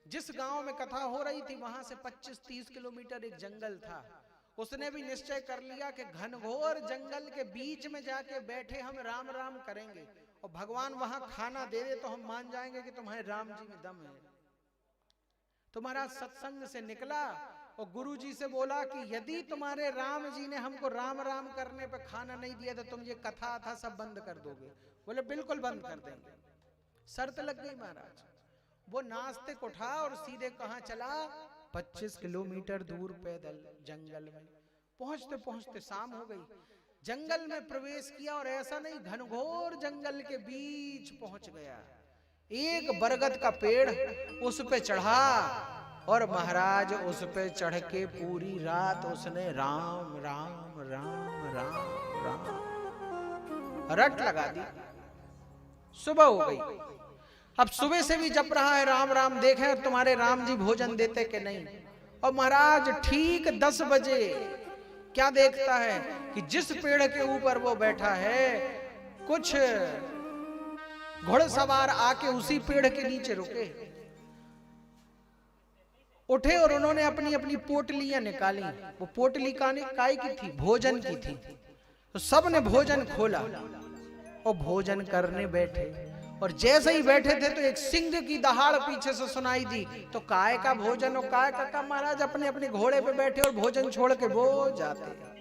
Speaker 1: जिस गांव में कथा हो रही थी वहां से 25-30 किलोमीटर एक जंगल था। उसने भी निश्चय कर लिया कि घनघोर जंगल के बीच में जाके बैठे हम राम राम करेंगे और भगवान वहां खाना दे दे तो हम मान जाएंगे कि तुम्हारे राम जी में दम है। तो महाराज सत्संग से निकला और गुरु जी से बोला कि यदि तुम्हारे राम जी ने हमको राम राम करने पे खाना नहीं दिया तो तुम ये कथा था सब बंद कर दोगे? बोले बिल्कुल बंद कर देंगे। शर्त लग गई महाराज। वो नास्तिक उठा और सीधे कहां चला? 25 किलोमीटर दूर पैदल जंगल में। पहुंचते पहुंचते शाम हो गई। जंगल में प्रवेश किया और ऐसा नहीं, घनघोर जंगल के बीच पहुंच गया। एक बरगद का पेड़, उस पे चढ़ा और महाराज उस पे चढ़ के पूरी रात उसने राम राम राम राम राम रट लगा दी। सुबह हो गई। अब सुबह से भी जप रहा है राम राम, देखें तुम्हारे राम जी भोजन देते कि नहीं। और महाराज ठीक 10 बजे क्या देखता है कि जिस पेड़ के ऊपर वो बैठा है कुछ घुड़सवार आके उसी पेड़ के नीचे रुके, उठे और उन्होंने अपनी अपनी पोटलियां निकाली। वो पोटली काय की थी? भोजन की थी। तो सब ने भोजन खोला और भोजन करने बैठे। और जैसे ही बैठे थे तो एक सिंह की दहाड़ पीछे से सुनाई दी। तो काय का भोजन और काय का महाराज अपने अपने घोड़े पे बैठे और भोजन छोड़ के वो जाते।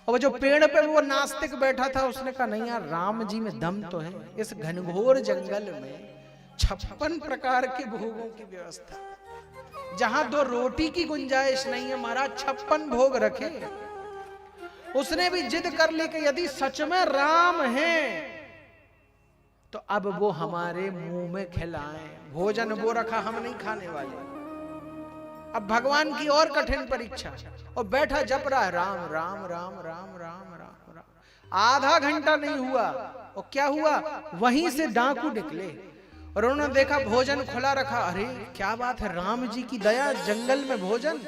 Speaker 1: और जो पेड़ पे वो नास्तिक बैठा था उसने कहा नहीं यार, राम जी में दम तो है। इस घनघोर जंगल में 56 प्रकार के भोगों की व्यवस्था, जहां 2 रोटी की गुंजाइश नहीं है महाराज, 56 भोग रखे। उसने भी जिद कर ली कि यदि सच में राम है तो अब वो हमारे मुंह में खिलाएं। भोजन वो रखा, हम नहीं खाने वाले। अब भगवान की और कठिन परीक्षा। और बैठा जप रहा है राम राम राम राम राम राम राम। आधा घंटा नहीं हुआ और क्या हुआ, वहीं से डाकू निकले और उन्होंने देखा भोजन खुला रखा। अरे क्या बात है, राम जी की दया, जंगल में भोजन।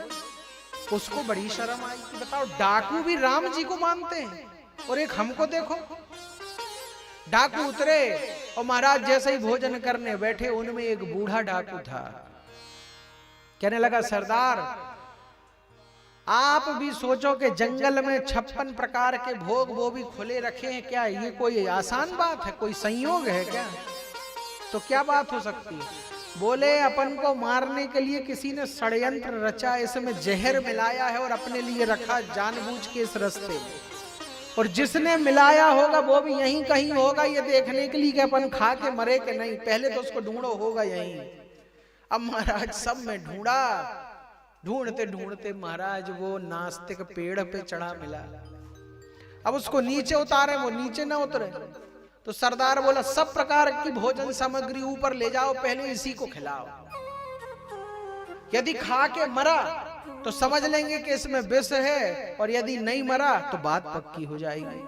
Speaker 1: उसको बड़ी शर्म आई कि बताओ डाकू भी राम जी को मानते हैं और एक हमको देखो। डाकू उतरे और महाराज जैसे ही भोजन करने बैठे उनमें एक बूढ़ा डाकू था। कहने लगा सरदार आप भी सोचो कि जंगल में 56 प्रकार के भोग वो भी खुले रखे हैं, क्या ये कोई आसान बात है, कोई संयोग है क्या? तो क्या बात हो सकती है? बोले अपन को मारने के लिए किसी ने षड्यंत्र रचा, इसमें जहर मिलाया है और अपने लिए रखा जानबूझ के इस रास्ते में, और जिसने मिलाया होगा वो भी यहीं कहीं होगा ये देखने के लिए कि अपन खा के मरे कि नहीं, पहले तो उसको ढूंढो होगा यहीं। अब महाराज सब में ढूंढा, ढूंढते ढूंढते महाराज वो नास्तिक पेड़ पे चढ़ा मिला। अब उसको नीचे उतारे, वो नीचे ना उतरे, तो सरदार बोला सब प्रकार की भोजन सामग्री ऊपर ले जाओ, पहले इसी को खिलाओ, यदि खा के मरा तो समझ लेंगे कि इसमें विष है, और यदि नहीं मरा तो बात पक्की हो जाएगी।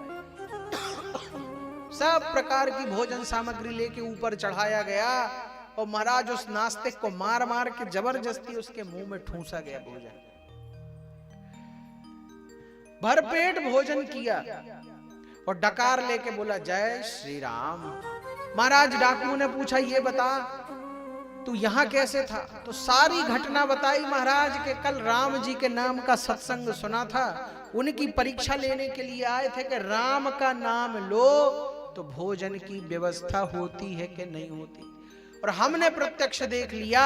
Speaker 1: सब प्रकार की भोजन सामग्री लेके ऊपर चढ़ाया गया और महाराज उस नास्तिक को मार मार के जबरदस्ती उसके मुंह में ठूंसा गया भोजन। भरपेट भोजन किया और डकार लेके बोला जय श्री राम। महाराज डाकू ने पूछा ये बता तू यहां कैसे था? तो सारी घटना बताई महाराज के कल राम जी के नाम का सत्संग सुना था, उनकी परीक्षा लेने के लिए आए थे कि राम का नाम लो तो भोजन की व्यवस्था होती है कि नहीं होती, और हमने प्रत्यक्ष देख लिया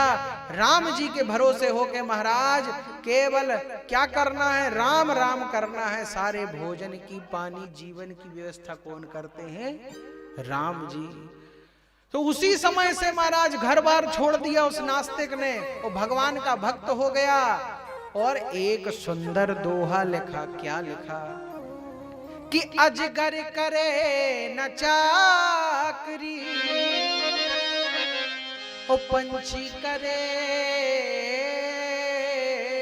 Speaker 1: राम जी के भरोसे होके महाराज केवल क्या करना है, राम राम करना है, सारे भोजन की पानी जीवन की व्यवस्था कौन करते हैं? राम जी। तो उसी समय से महाराज घर बार छोड़ दिया उस नास्तिक ने, वो भगवान का भक्त हो गया और एक सुंदर दोहा लिखा। क्या लिखा कि अजगर करे न चाकरी, ओ पंछी करे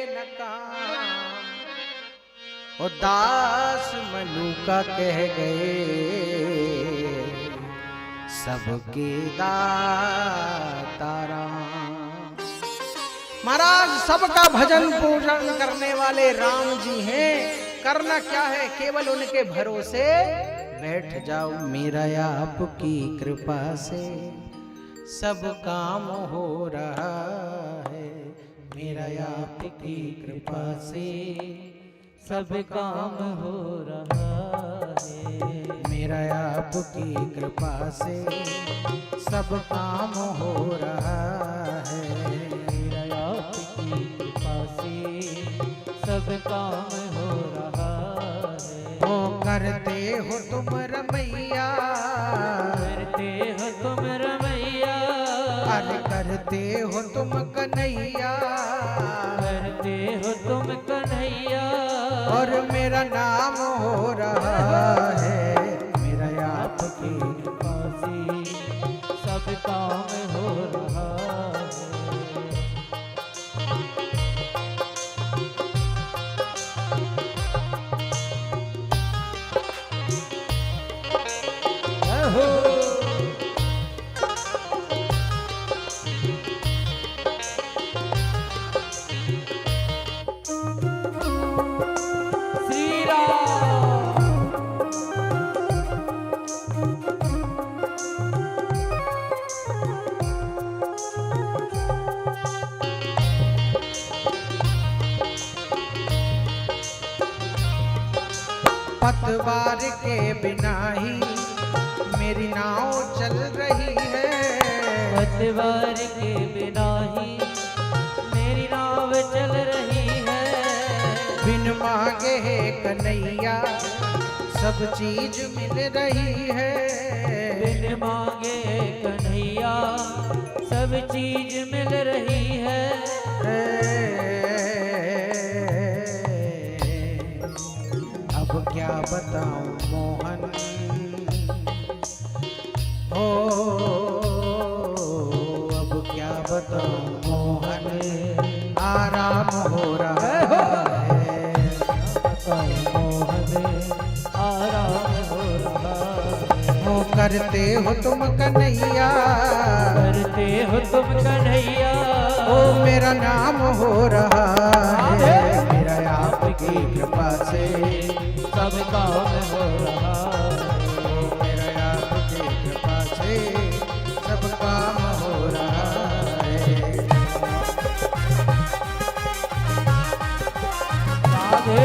Speaker 1: न काम, ओ दास मनुका कह गए सबके दाता राम। महाराज सबका भजन पूजन करने वाले राम जी हैं, करना क्या है केवल उनके भरोसे बैठ जाओ। मेरा आपकी कृपा से सब काम हो रहा है, मेरा आपकी कृपा से
Speaker 3: सब काम हो रहा है,
Speaker 1: मेरा आपकी कृपा से सब काम हो रहा है,
Speaker 3: मेरा आपकी कृपा से सब काम हो रहा है।
Speaker 1: ओ करते हो तुम रमैया,
Speaker 3: करते हो तुम रमैया,
Speaker 1: अरे करते हो तुम कन्हैया,
Speaker 3: करते हो तुम कन्हैया,
Speaker 1: और मेरा नाम हो रहा है, मेरा आपकी
Speaker 3: कृपा से सब काम हो रहा है। श्री राम।
Speaker 1: पतवार के बिना ही मेरी नाव चल रही है,
Speaker 3: पतवार के बिना ही मेरी नाव चल रही है,
Speaker 1: बिन मांगे है कन्हैया सब चीज मिल रही है,
Speaker 3: बिन मांगे कन्हैया सब चीज मिल रही है।
Speaker 1: अब क्या बताऊं मोहन, ओ अब क्या बताऊं मोहन, आराम हो रहा है,
Speaker 3: मोहन आराम हो रहा है।
Speaker 1: ओ करते हो तुम कन्हैया,
Speaker 3: करते हो तुम कन्हैया,
Speaker 1: ओ मेरा नाम हो रहा है, मेरा आपकी कृपा से
Speaker 3: सब काम हो रहा है।
Speaker 1: मेरा आपकी कृपा से सब काम हो रहा है।
Speaker 3: राधे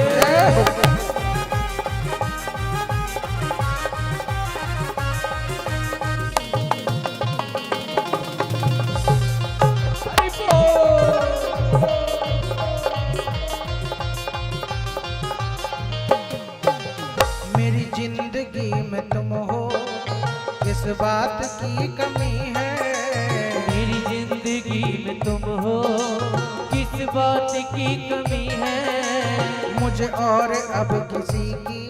Speaker 1: मेरी जिंदगी में तुम हो, किस बात की कमी है?
Speaker 3: मेरी जिंदगी में तुम हो, किस बात की कमी है?
Speaker 1: मुझे और अब किसी की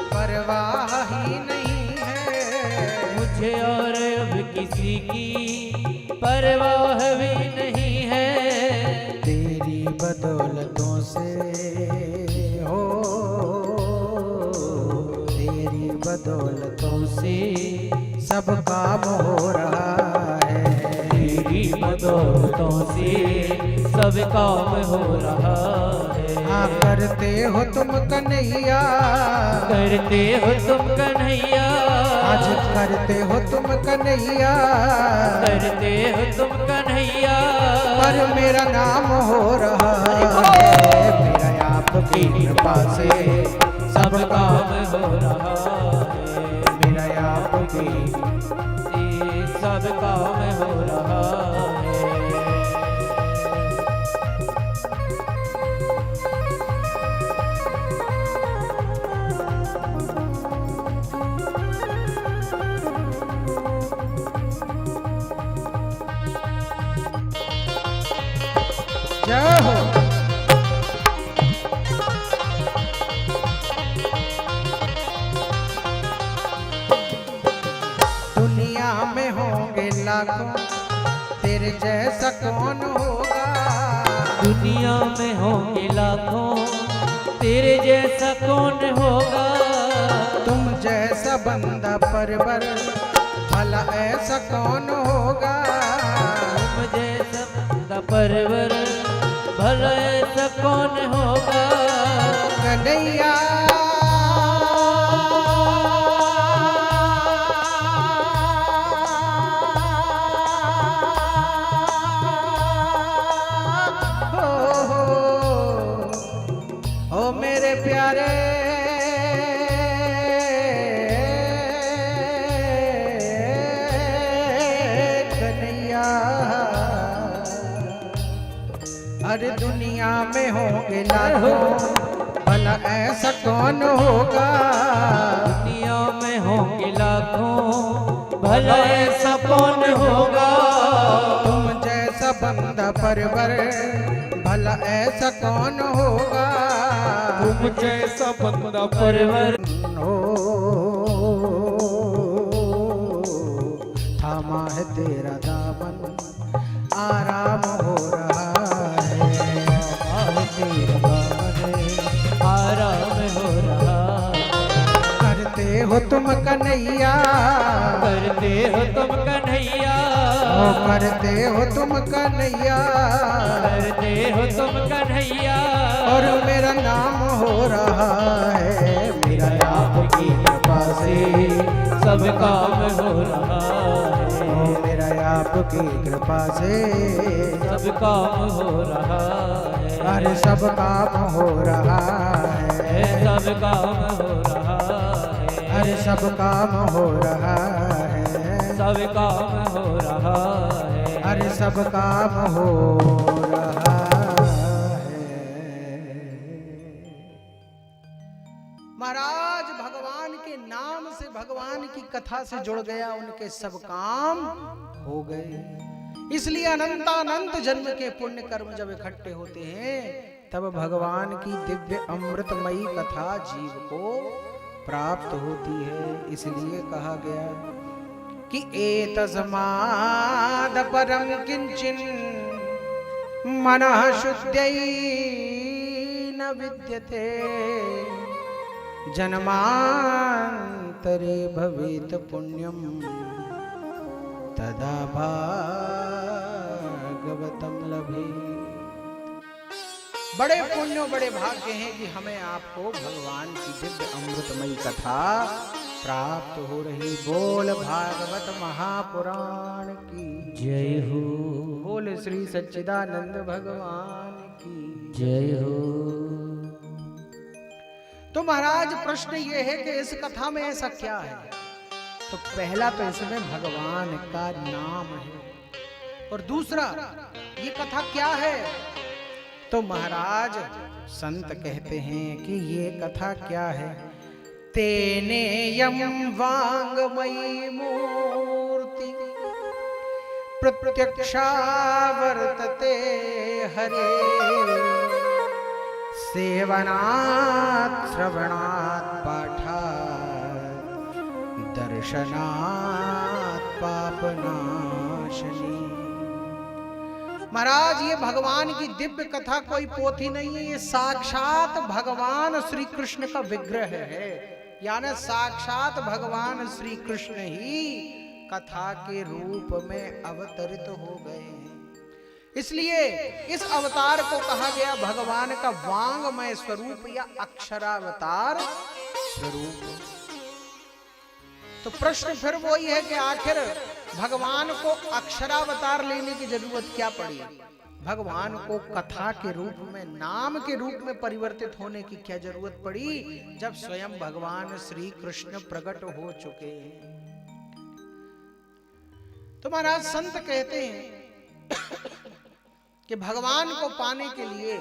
Speaker 1: परवाह ही नहीं है।
Speaker 3: मुझे और अब किसी की परवाह भी नहीं है।
Speaker 1: तेरी बदौलतों से हो, तेरी बदौलतों से सब काम हो रहा है।
Speaker 3: तेरी बदौलतों से सब काम हो रहा है।
Speaker 1: हाँ करते हो तुम कन्हैया,
Speaker 3: करते हो तुम कन्हैया,
Speaker 1: आज करते हो तुम कन्हैया,
Speaker 3: करते हो तुम कन्हैया।
Speaker 1: पर मेरा नाम हो रहा है। मेरा आपकी कृपा से
Speaker 3: सब काम हो रहा है।
Speaker 1: मेरा आपकी
Speaker 3: ये सब काम हो रहा है।
Speaker 1: जय हो। दुनिया में होंगे लाखों, तेरे जैसा कौन होगा?
Speaker 3: दुनिया में होंगे लाखों, तेरे जैसा कौन होगा?
Speaker 1: तुम जैसा बंदा परवर, भला ऐसा कौन होगा?
Speaker 3: तुम जैसा बंदा परवर, भला ऐसा कौन होगा?
Speaker 1: कन्हैया ओ मेरे प्यारे कन्हैया। अरे दुनिया में होंगे लाखों, भला ऐसा कौन होगा?
Speaker 3: दुनिया में होंगे लाखों, भला ऐसा कौन होगा?
Speaker 1: तुम जैसा बंदा परवर, भला ऐसा कौन होगा?
Speaker 2: तुम जैसा बंदा
Speaker 3: परवर
Speaker 1: हो थामा है तेरा दामन, आराम हो रहा है। थामा है तेरा दामन,
Speaker 3: आराम हो रहा है।
Speaker 1: करते हो तुम कन्हैया,
Speaker 3: करते हो तुम कन्हैया,
Speaker 1: ओ करते हो तुम कन्हैया,
Speaker 3: करते हो तुम कन्हैया।
Speaker 1: और मेरा नाम हो रहा है। मेरा आपकी कृपा से
Speaker 3: सब काम हो रहा
Speaker 1: ओ
Speaker 3: है।
Speaker 1: मेरा आपकी कृपा से
Speaker 3: सब काम हो रहा है।
Speaker 1: अरे सब काम हो रहा है।
Speaker 3: सब काम हो रहा है।
Speaker 1: अरे सब काम हो रहा है।
Speaker 3: सब काम हो रहा है।
Speaker 1: अरे सब काम हो रहा है। महाराज भगवान के नाम से, भगवान की कथा से जुड़ गया, उनके सब काम हो गए। इसलिए अनंतानंत जन्म के पुण्य कर्म जब इकट्ठे होते हैं, तब भगवान की दिव्य अमृतमयी कथा जीव को प्राप्त होती है। इसलिए कहा गया कि एतस्माद् परं किंचिन मनः शुद्ध्यै न विद्यते, जन्मांतरे भवेत् पुण्यम तदा भागवतं लभेत्। बड़े पुण्य बड़े भाग्य हैं कि हमें आपको भगवान की दिव्य अमृतमयी कथा प्राप्त हो रही। बोल भागवत महापुराण की
Speaker 3: जय हो,
Speaker 1: बोल श्री सच्चिदानंद भगवान की
Speaker 3: जय हो।
Speaker 1: तो महाराज प्रश्न ये है कि इस कथा में ऐसा क्या है? तो पहला तो इसमें भगवान का नाम है, और दूसरा ये कथा क्या है? तो महाराज संत कहते हैं कि ये कथा क्या है? तेने यम वांगमयी मूर्ति प्रत्यक्षा वर्तते हरे, सेवनात् श्रवणात् पाठात् दर्शनात् पापनाशनी। महाराज ये भगवान की दिव्य कथा कोई पोथी नहीं है, ये साक्षात भगवान श्री कृष्ण का विग्रह है। यानी साक्षात भगवान श्री कृष्ण ही कथा के रूप में अवतरित हो गए हैं। इसलिए इस अवतार को कहा गया भगवान का वांगमय स्वरूप या अक्षरावतार स्वरूप। तो प्रश्न फिर वही है कि आखिर भगवान को अक्षरावतार लेने की जरूरत क्या पड़ी? भगवान को कथा के रूप में, नाम के रूप में परिवर्तित होने की क्या जरूरत पड़ी, जब स्वयं भगवान श्री कृष्ण प्रकट हो चुके हैं? तो महाराज संत कहते हैं कि भगवान को पाने के लिए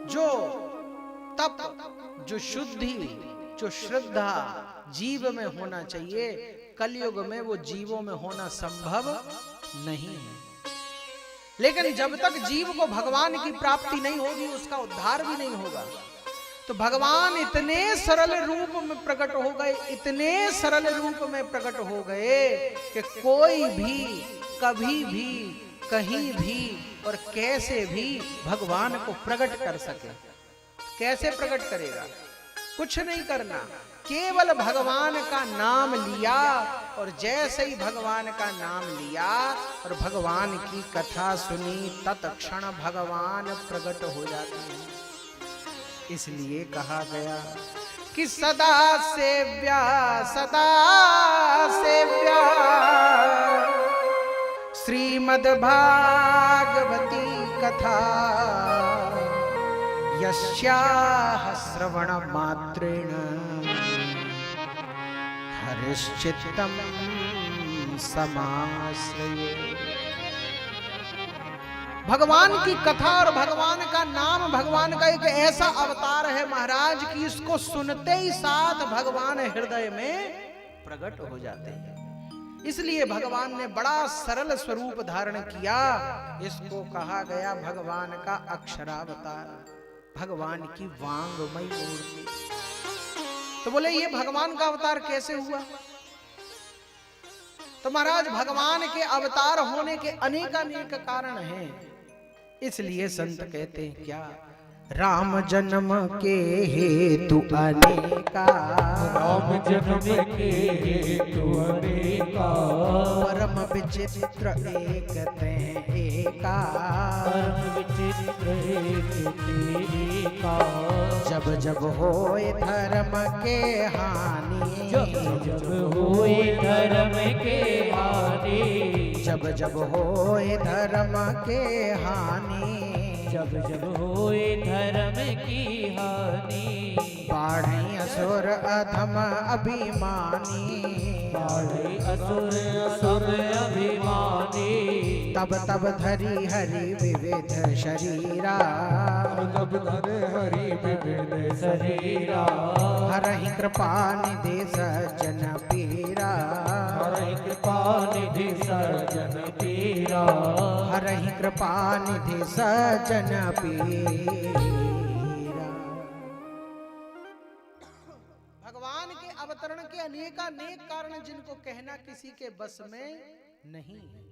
Speaker 1: जो तप, जो शुद्धि, जो श्रद्धा जीव में होना चाहिए, कलयुग में वो जीवों में होना संभव नहीं है। लेकिन जब तक जीव को भगवान की प्राप्ति नहीं होगी, उसका उद्धार भी नहीं होगा। तो भगवान इतने सरल रूप में प्रकट हो गए, इतने सरल रूप में प्रकट हो गए कि कोई भी कभी भी कहीं भी और कैसे भी भगवान को प्रकट कर सके। कैसे प्रकट करेगा? कुछ नहीं करना, केवल भगवान का नाम लिया, और जैसे ही भगवान का नाम लिया और भगवान की कथा सुनी, तत्क्षण भगवान प्रकट हो जाते हैं। इसलिए कहा गया कि सदा सेव्या श्रीमद् भागवती कथा, यस्याः श्रवण मात्रेण हरिश्चित्तम् समाश्रये। भगवान की कथा और भगवान का नाम, भगवान का एक ऐसा अवतार है महाराज कि इसको सुनते ही साथ भगवान हृदय में प्रकट हो जाते हैं। इसलिए भगवान ने बड़ा सरल स्वरूप धारण किया। इसको कहा गया भगवान का अक्षरावतार, भगवान की वांगमयी मूर्ति। तो बोले ये भगवान का अवतार कैसे हुआ? तो महाराज भगवान के अवतार होने के अनेक कारण हैं। इसलिए संत कहते हैं क्या? राम जन्म के हेतु अनेका,
Speaker 2: राम जन्म के हेतु अनेका,
Speaker 1: परम विचित्र एक एका,
Speaker 3: परम विचित्र एका।
Speaker 1: जब जब होए धर्म के हानि,
Speaker 3: जब होए धर्म के हानि,
Speaker 1: जब जब होए धर्म के हानि,
Speaker 3: जब जब होए धर्म की हानि,
Speaker 1: बाढ़े असुर अधम अभिमानी,
Speaker 3: बाढ़े असुर असुर अभिमानी,
Speaker 1: तब तब धरी हरि विविध शरीरा,
Speaker 2: तब धरे हरि विविध
Speaker 3: शरीरा।
Speaker 1: हरहि कृपा निधि सज्जन पीरा,
Speaker 3: हरहि कृपा निधि सज्जन पीरा,
Speaker 1: हरहि कृपा निधि सज्जन पीरा। भगवान के अवतरण के अनेक कारण जिनको कहना किसी के बस में नहीं है,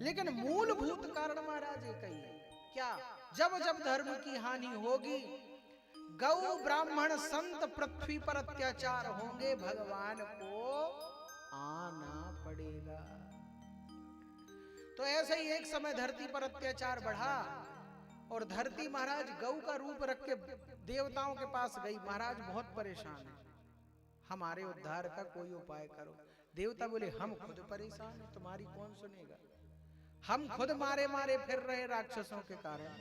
Speaker 1: लेकिन मूलभूत कारण महाराज एक ही है। क्या? जब जब धर्म की हानि होगी, गौ ब्राह्मण संत पृथ्वी पर अत्याचार होंगे, भगवान को आना पड़ेगा। तो ऐसे ही एक समय धरती पर अत्याचार बढ़ा और धरती महाराज गौ का रूप रख के देवताओं के पास गई। महाराज बहुत परेशान है, हमारे उद्धार का कोई उपाय करो। देवता बोले हम खुद परेशान हैं, तुम्हारी कौन सुनेगा। हम खुद मारे मारे फिर रहे राक्षसों के कारण,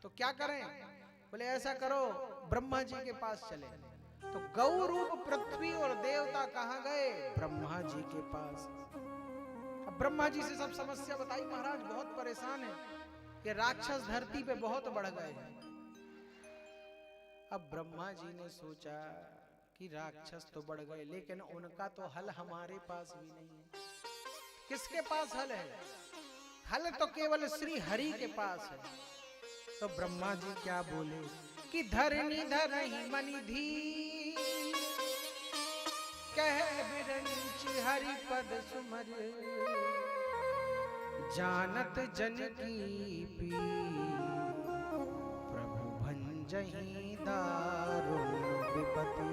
Speaker 1: तो क्या करें। बोले ऐसा करो ब्रह्मा जी के पास चले। तो गौ रूप पृथ्वी और देवता कहां गए, ब्रह्मा जी के पास। अब ब्रह्मा जी से सब समस्या बताई। महाराज बहुत परेशान है, ये राक्षस धरती पे बहुत बढ़ गए हैं। अब ब्रह्मा जी ने सोचा कि राक्षस तो बढ़ गए, लेकिन उनका तो हल हमारे पास भी नहीं है। किसके पास हल है, हल तो केवल श्री हरि के पास है। तो ब्रह्मा जी क्या बोले कि धरनी धरही मनिधी, कह बिरंच हरि पद सुमर, जानत जन की पी, प्रभु भंजहि दारुण विपति।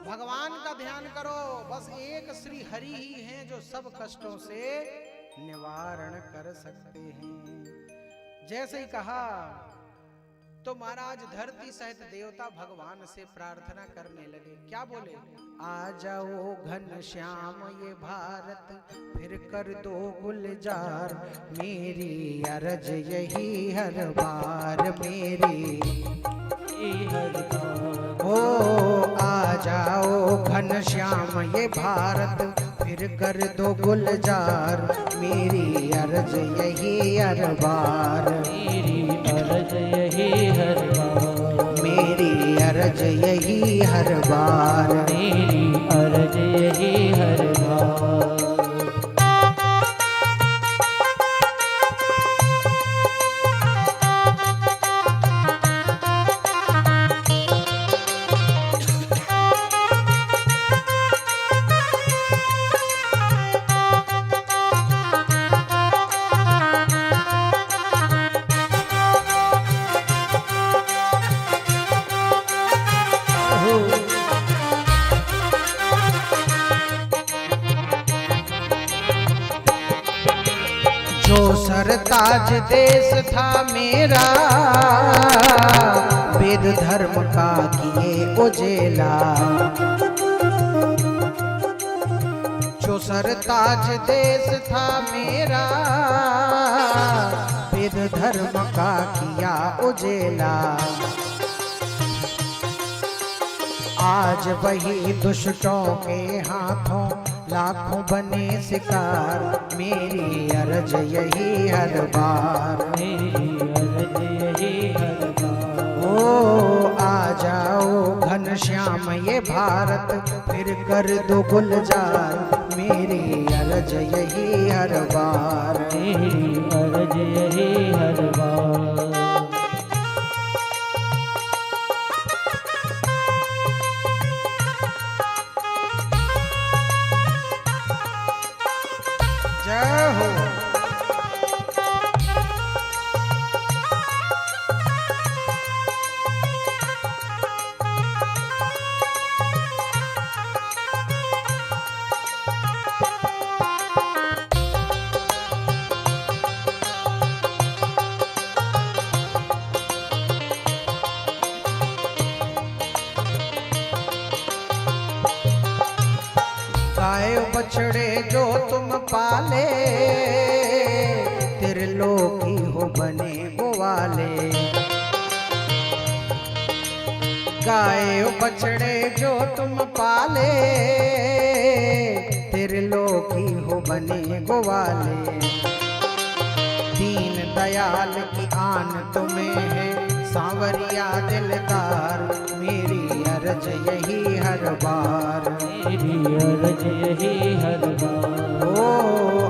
Speaker 1: भगवान का ध्यान करो, बस एक श्री हरि ही हैं जो सब कष्टों से निवारण कर सकते हैं। जैसे ही कहा तो महाराज धरती सहित देवता भगवान से प्रार्थना करने लगे। क्या बोले, आ जाओ घन श्याम ये भारत, फिर कर दो गुलजार, मेरी अरज यही हर बार, मेरी हर बार। ओ आ जाओ घन श्याम ये भारत, फिर कर दो गुलजार, मेरी अरज यही हर बार,
Speaker 3: मेरी अरज यही हर बार,
Speaker 1: मेरी अरज यही हर बार,
Speaker 3: मेरी अरज यही हर बार।
Speaker 1: जो सरताज देश था मेरा, वेद धर्म का किए उजेला। जो सरताज देश था मेरा, वेद धर्म का किया उजेला। आज वही दुष्टों के हाथों लाखों बने शिकार, मेरी अरज यही हर बार,
Speaker 3: मेरी अरज यही हर बार।
Speaker 1: ओ आ जाओ घन श्याम ये भारत, फिर कर दो गुलजार, मेरी अरज यही हर बार,
Speaker 3: मेरी अरज यही हर बार।
Speaker 1: जय हो। गाय बछड़े जो तुम पाले, त्रिलोकी हो बने गोवाले। गाय बछड़े जो तुम पाले, त्रिलोकी हो बने गोवाले। दीन दयाल की आन तुम्हें है, सांवरिया दिलदार, मेरी अरज यही हर बार,
Speaker 3: मेरी अरज यही हर बार।
Speaker 1: ओ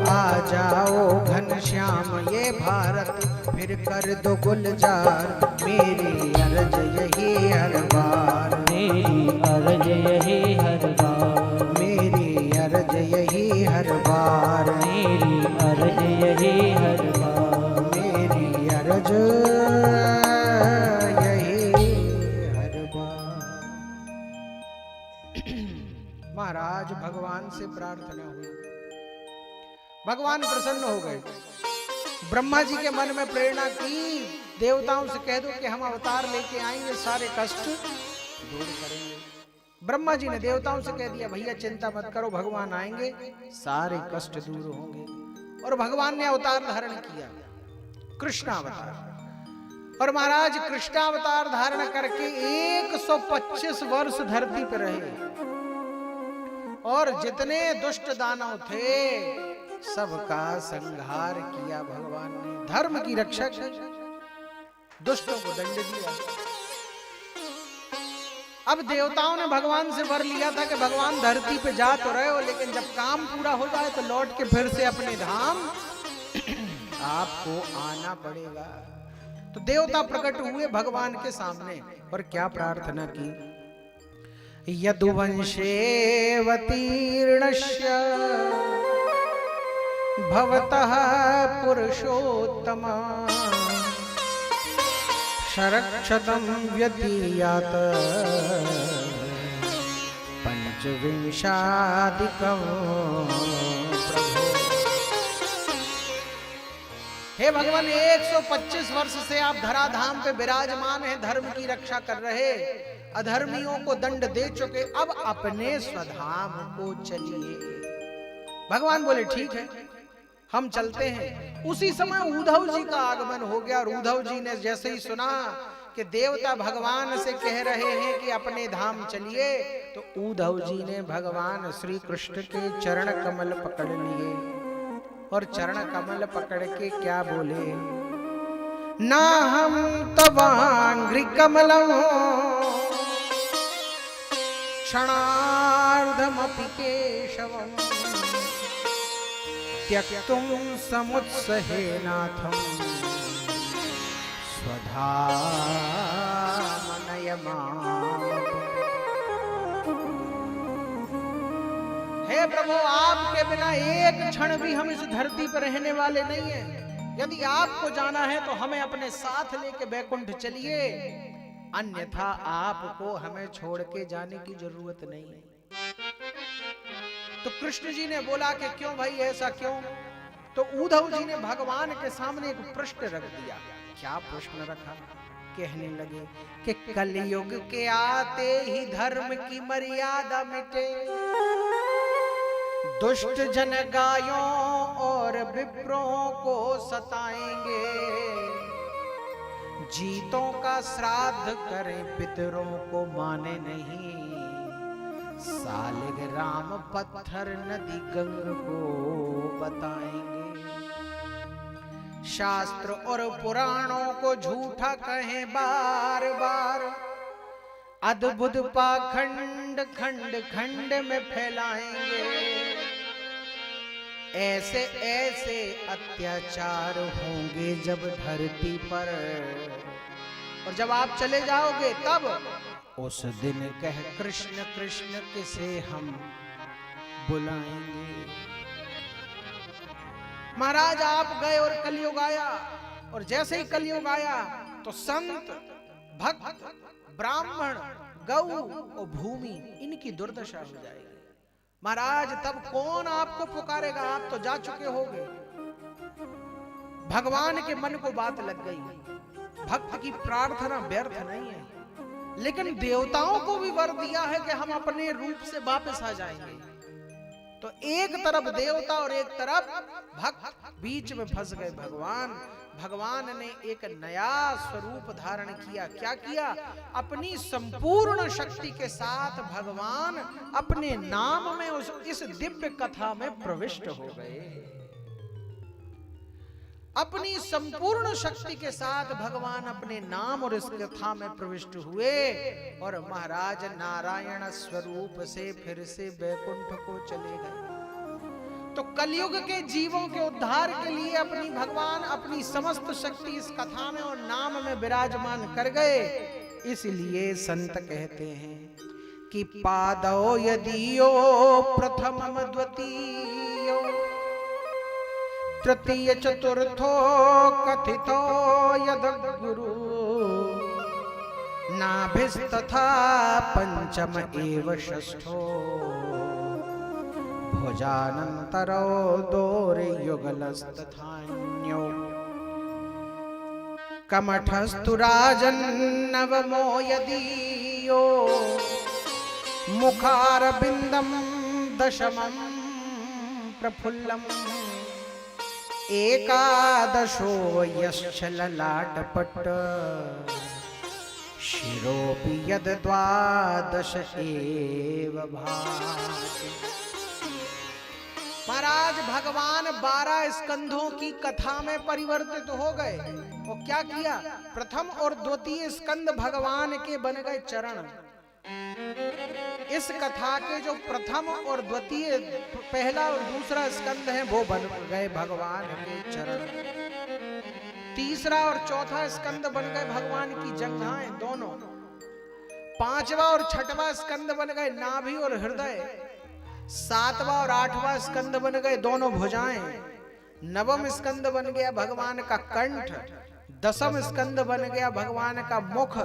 Speaker 1: आ जाओ घन श्याम ये भारत, फिर कर दो गुलजार, मेरी अरज यही हर बार,
Speaker 3: मेरी अरज यही हर बार,
Speaker 1: मेरी अरज यही हर बार,
Speaker 3: मेरी अरज यही हर बार,
Speaker 1: मेरी अरज यही हर बार। महाराज भगवान से प्रार्थना हुई। भगवान प्रसन्न हो गए। ब्रह्मा जी के मन में प्रेरणा की, देवताओं से कह दो कि हम अवतार लेके आएंगे, सारे कष्ट दूर करेंगे। ब्रह्मा जी ने देवताओं से कह दिया, भैया चिंता मत करो, भगवान आएंगे, सारे कष्ट दूर होंगे। और भगवान ने अवतार धारण किया, कृष्णावतार। और महाराज कृष्णावतार धारण करके 125 वर्ष धरती पर रहे और जितने दुष्ट दानव थे सबका संहार किया भगवान ने। धर्म की रक्षा की, दुष्टों को दंड दिया। अब देवताओं ने भगवान से वर लिया था कि भगवान धरती पे जा तो रहे हो, लेकिन जब काम पूरा हो जाए तो लौट के फिर से अपने धाम आपको आना पड़ेगा। तो देवता प्रकट हुए भगवान के सामने और क्या प्रार्थना की, यदुवंशेऽवतीर्णस्य भवतः पुरुषोत्तम शरक्षतं व्यतीयात पंचविंशाधिकं प्रभो। हे भगवान, 125 वर्ष से आप धराधाम पे विराजमान हैं, धर्म की रक्षा कर रहे, अधर्मियों को दंड दे चुके, अब अपने स्वधाम को चलिए। भगवान बोले ठीक है, हम चलते हैं। उसी समय उद्धव जी का आगमन हो गया और उद्धव जी ने जैसे ही सुना कि देवता भगवान से कह रहे हैं कि अपने धाम चलिए, तो उद्धव जी ने भगवान श्री कृष्ण के चरण कमल पकड़ लिए और चरण कमल पकड़ के क्या बोले, ना हम तवांग्रि कमलम क्षणार्धमपि केशवम त्यक्तुं समुत्सहेनाथं स्वधामनयमाम्। हे प्रभु, आपके बिना एक क्षण भी हम इस धरती पर रहने वाले नहीं हैं। यदि आपको जाना है तो हमें अपने साथ लेके बैकुंठ चलिए, अन्यथा आपको हमें छोड़ के जाने की जरूरत नहीं है। तो कृष्ण जी ने बोला कि क्यों भाई, ऐसा क्यों? तो उद्धव जी ने भगवान के सामने एक प्रश्न रख दिया। क्या प्रश्न रखा? कहने लगे कि कलयुग के आते ही धर्म की मर्यादा मिटे, दुष्ट जन गायों और विप्रों को सताएंगे, जीतों का श्राद्ध करें पितरों को माने नहीं, सालिग्राम पत्थर नदी गंग को बताएंगे, शास्त्र और पुराणों को झूठा कहें बार बार, अद्भुत पाखंड खंड खंड में फैलाएंगे, ऐसे ऐसे अत्याचार होंगे जब धरती पर, और जब आप चले जाओगे तब उस दिन कह कृष्ण कृष्ण किसे हम बुलाएंगे। महाराज आप गए और कलयुग आया, और जैसे ही कलयुग आया तो संत भक्त ब्राह्मण गौ और भूमि इनकी दुर्दशा हो जाएगी। महाराज तब कौन आपको पुकारेगा? आप तो जा चुके होगे। भगवान के मन को बात लग गई, भक्त की प्रार्थना व्यर्थ नहीं है, लेकिन देवताओं को भी वर दिया है कि हम अपने रूप से वापस आ जाएंगे। तो एक तरफ देवता और एक तरफ भक्त बीच में फंस गए। भगवान ने एक नया स्वरूप धारण किया। क्या किया? अपनी संपूर्ण शक्ति के साथ भगवान अपने नाम में इस दिव्य कथा में प्रविष्ट हो गए। अपनी संपूर्ण शक्ति के साथ भगवान अपने नाम और इस कथा में प्रविष्ट हुए और महाराज नारायण स्वरूप से फिर से बैकुंठ को चले गए। तो कलयुग के जीवों के उद्धार के लिए अपनी भगवान अपनी समस्त शक्ति इस कथा में और नाम में विराजमान कर गए। इसलिए संत कहते हैं कि पादौ यदीयो प्रथमम द्वितीयो तृतीय चतुर्थो कथितो यद गुरु नाभिस्तथा पंचम एव षष्ठो भुजानन्तरो दोर्युगलस्तथान्यो कमठस्तु राजन्नवमो यदीयो मुखारविन्दं दशमं प्रफुल्लम् एकादशो यश्च ललाटपट्ट शिरोऽपि यद्द्वादश एव भाति। महाराज भगवान 12 स्कंधों की कथा में परिवर्तित हो गए और क्या किया, प्रथम और द्वितीय स्कंद भगवान के बन गए चरण। इस कथा के जो प्रथम और द्वितीय पहला और दूसरा स्कंद है वो बन गए भगवान के चरण। तीसरा और चौथा स्कंद बन गए भगवान की जंघाएं दोनों। पांचवा और छठवां स्कंद बन गए नाभि और हृदय। सातवां और आठवां स्कंद बन गए दोनों भुजाएं। नवम स्कंद बन गया भगवान का कंठ। दसम स्कंद बन गया भगवान का मुख।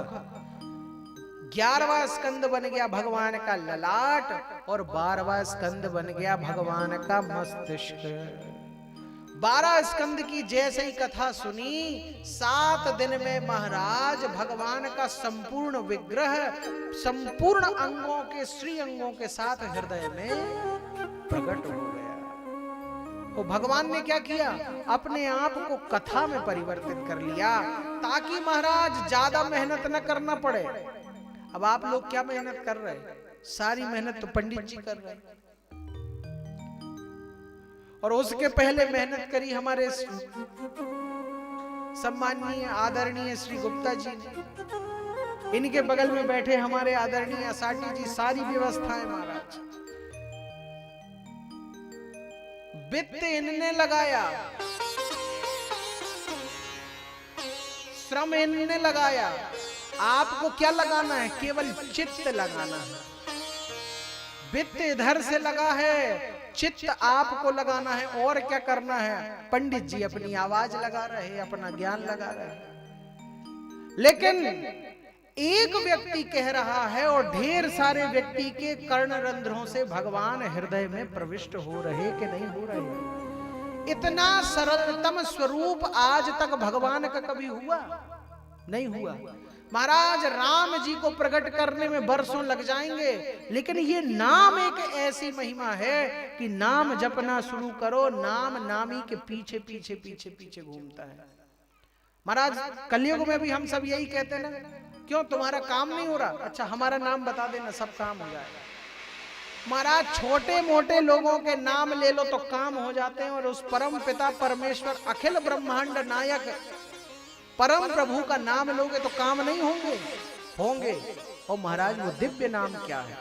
Speaker 1: 11वां स्कंद बन गया भगवान का ललाट और 12वां स्कंद बन गया भगवान का मस्तिष्क। 12 स्कंद की जैसे ही कथा सुनी, 7 दिन में महाराज भगवान का संपूर्ण विग्रह संपूर्ण अंगों के श्री अंगों के साथ हृदय में प्रकट हो गया। तो भगवान ने क्या किया, अपने आप को कथा में परिवर्तित कर लिया ताकि महाराज ज्यादा मेहनत न करना पड़े। अब आप लोग क्या मेहनत कर रहे हैं, सारी मेहनत तो पंडित जी कर रहे हैं। और उसके पहले मेहनत करी हमारे सम्माननीय आदरणीय श्री गुप्ता जी ने। इनके बगल में बैठे हमारे आदरणीय असाटी जी, सारी व्यवस्थाएं महाराज वित्त इनने लगाया, श्रम इनने लगाया। आपको क्या लगाना है, केवल चित्त लगाना है। वित्त इधर से लगा है, चित्त आपको लगाना है। और क्या करना है, पंडित जी अपनी आवाज लगा रहे, अपना ज्ञान लगा रहे। लेकिन एक व्यक्ति कह रहा है और ढेर सारे व्यक्ति के कर्ण रंध्रों से भगवान हृदय में प्रविष्ट हो रहे कि नहीं हो रहे। इतना सरलतम स्वरूप आज तक भगवान का कभी हुआ नहीं हुआ। महाराज राम जी को प्रकट करने में बरसों लग जाएंगे, लेकिन ये नाम एक ऐसी महिमा है कि नाम जपना शुरू करो, नाम नामी के पीछे पीछे पीछे पीछे घूमता है। महाराज कलयुग में भी हम सब यही कहते हैं ना, क्यों तुम्हारा काम नहीं हो रहा, अच्छा हमारा नाम बता देना, सब काम हो जाएगा। महाराज छोटे मोटे लोगों के नाम ले लो तो काम हो जाते हैं, और उस परम पिता परमेश्वर अखिल ब्रह्मांड नायक परम प्रभु का नाम लोगे तो काम नहीं होंगे, होंगे। और महाराज वो दिव्य नाम क्या है,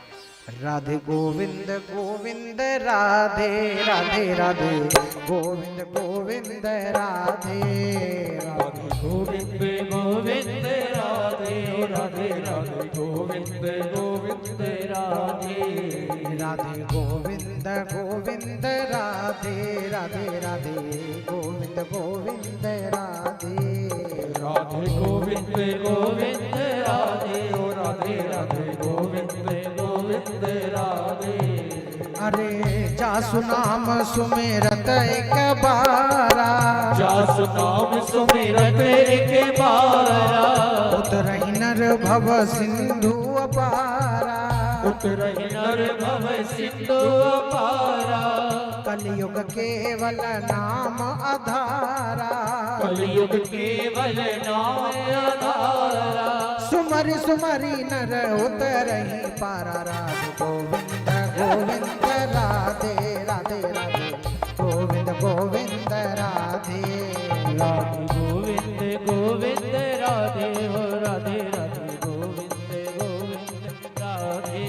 Speaker 1: राधे गोविंद गोविंद राधे राधे राधे गोविंद गोविंद राधे राधे
Speaker 3: गोविंद गोविंद राधे राधे राधे गोविंद गोविंद राधे
Speaker 1: राधे गोविंद गोविंद राधे राधे राधे गोविंद गोविंद राधे
Speaker 3: राधे गोविंद गोविंद राधे ओ राधे राधे गोविंद गोविंद राधे।
Speaker 1: अरे जासु नाम सुमिरत एक बारा,
Speaker 3: जासु नाम सुमिरत एक बारा,
Speaker 1: उतरहि नर भव सिंधु अपारा,
Speaker 3: उतरहि नर भव सिंधु अपारा।
Speaker 1: कलयुग केवल नाम आधारा,
Speaker 3: कलयुग केवल नाम आधारा।
Speaker 1: सुमरि सुमरि नर उतरहि पारा, राधे गोविंद गोविंद राधे राधे राधे गोविंद गोविंद राधे
Speaker 3: राधे गोविंद गोविंद राधे हो राधे राधे गोविंद गोविंद राधे।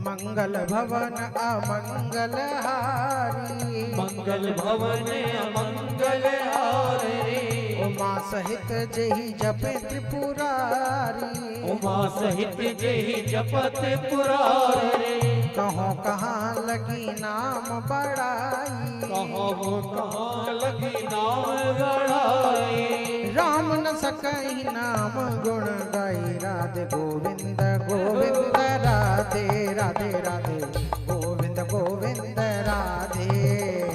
Speaker 1: मंगल भवन अमंगल हारी,
Speaker 3: मंगल भवन अमंगल हारी।
Speaker 1: उमा सहित जहि जपे त्रिपुरारी,
Speaker 3: उमा सहित जहि जपत पुरारी।
Speaker 1: कहो कहाँ लगी नाम बड़ाई,
Speaker 2: कहाँ लगी नाम गढ़ाई।
Speaker 1: राम न सकई नाम गुण गाई, राधे गोविंद गोविंद राधे राधे राधे गोविंद गोविंद राधे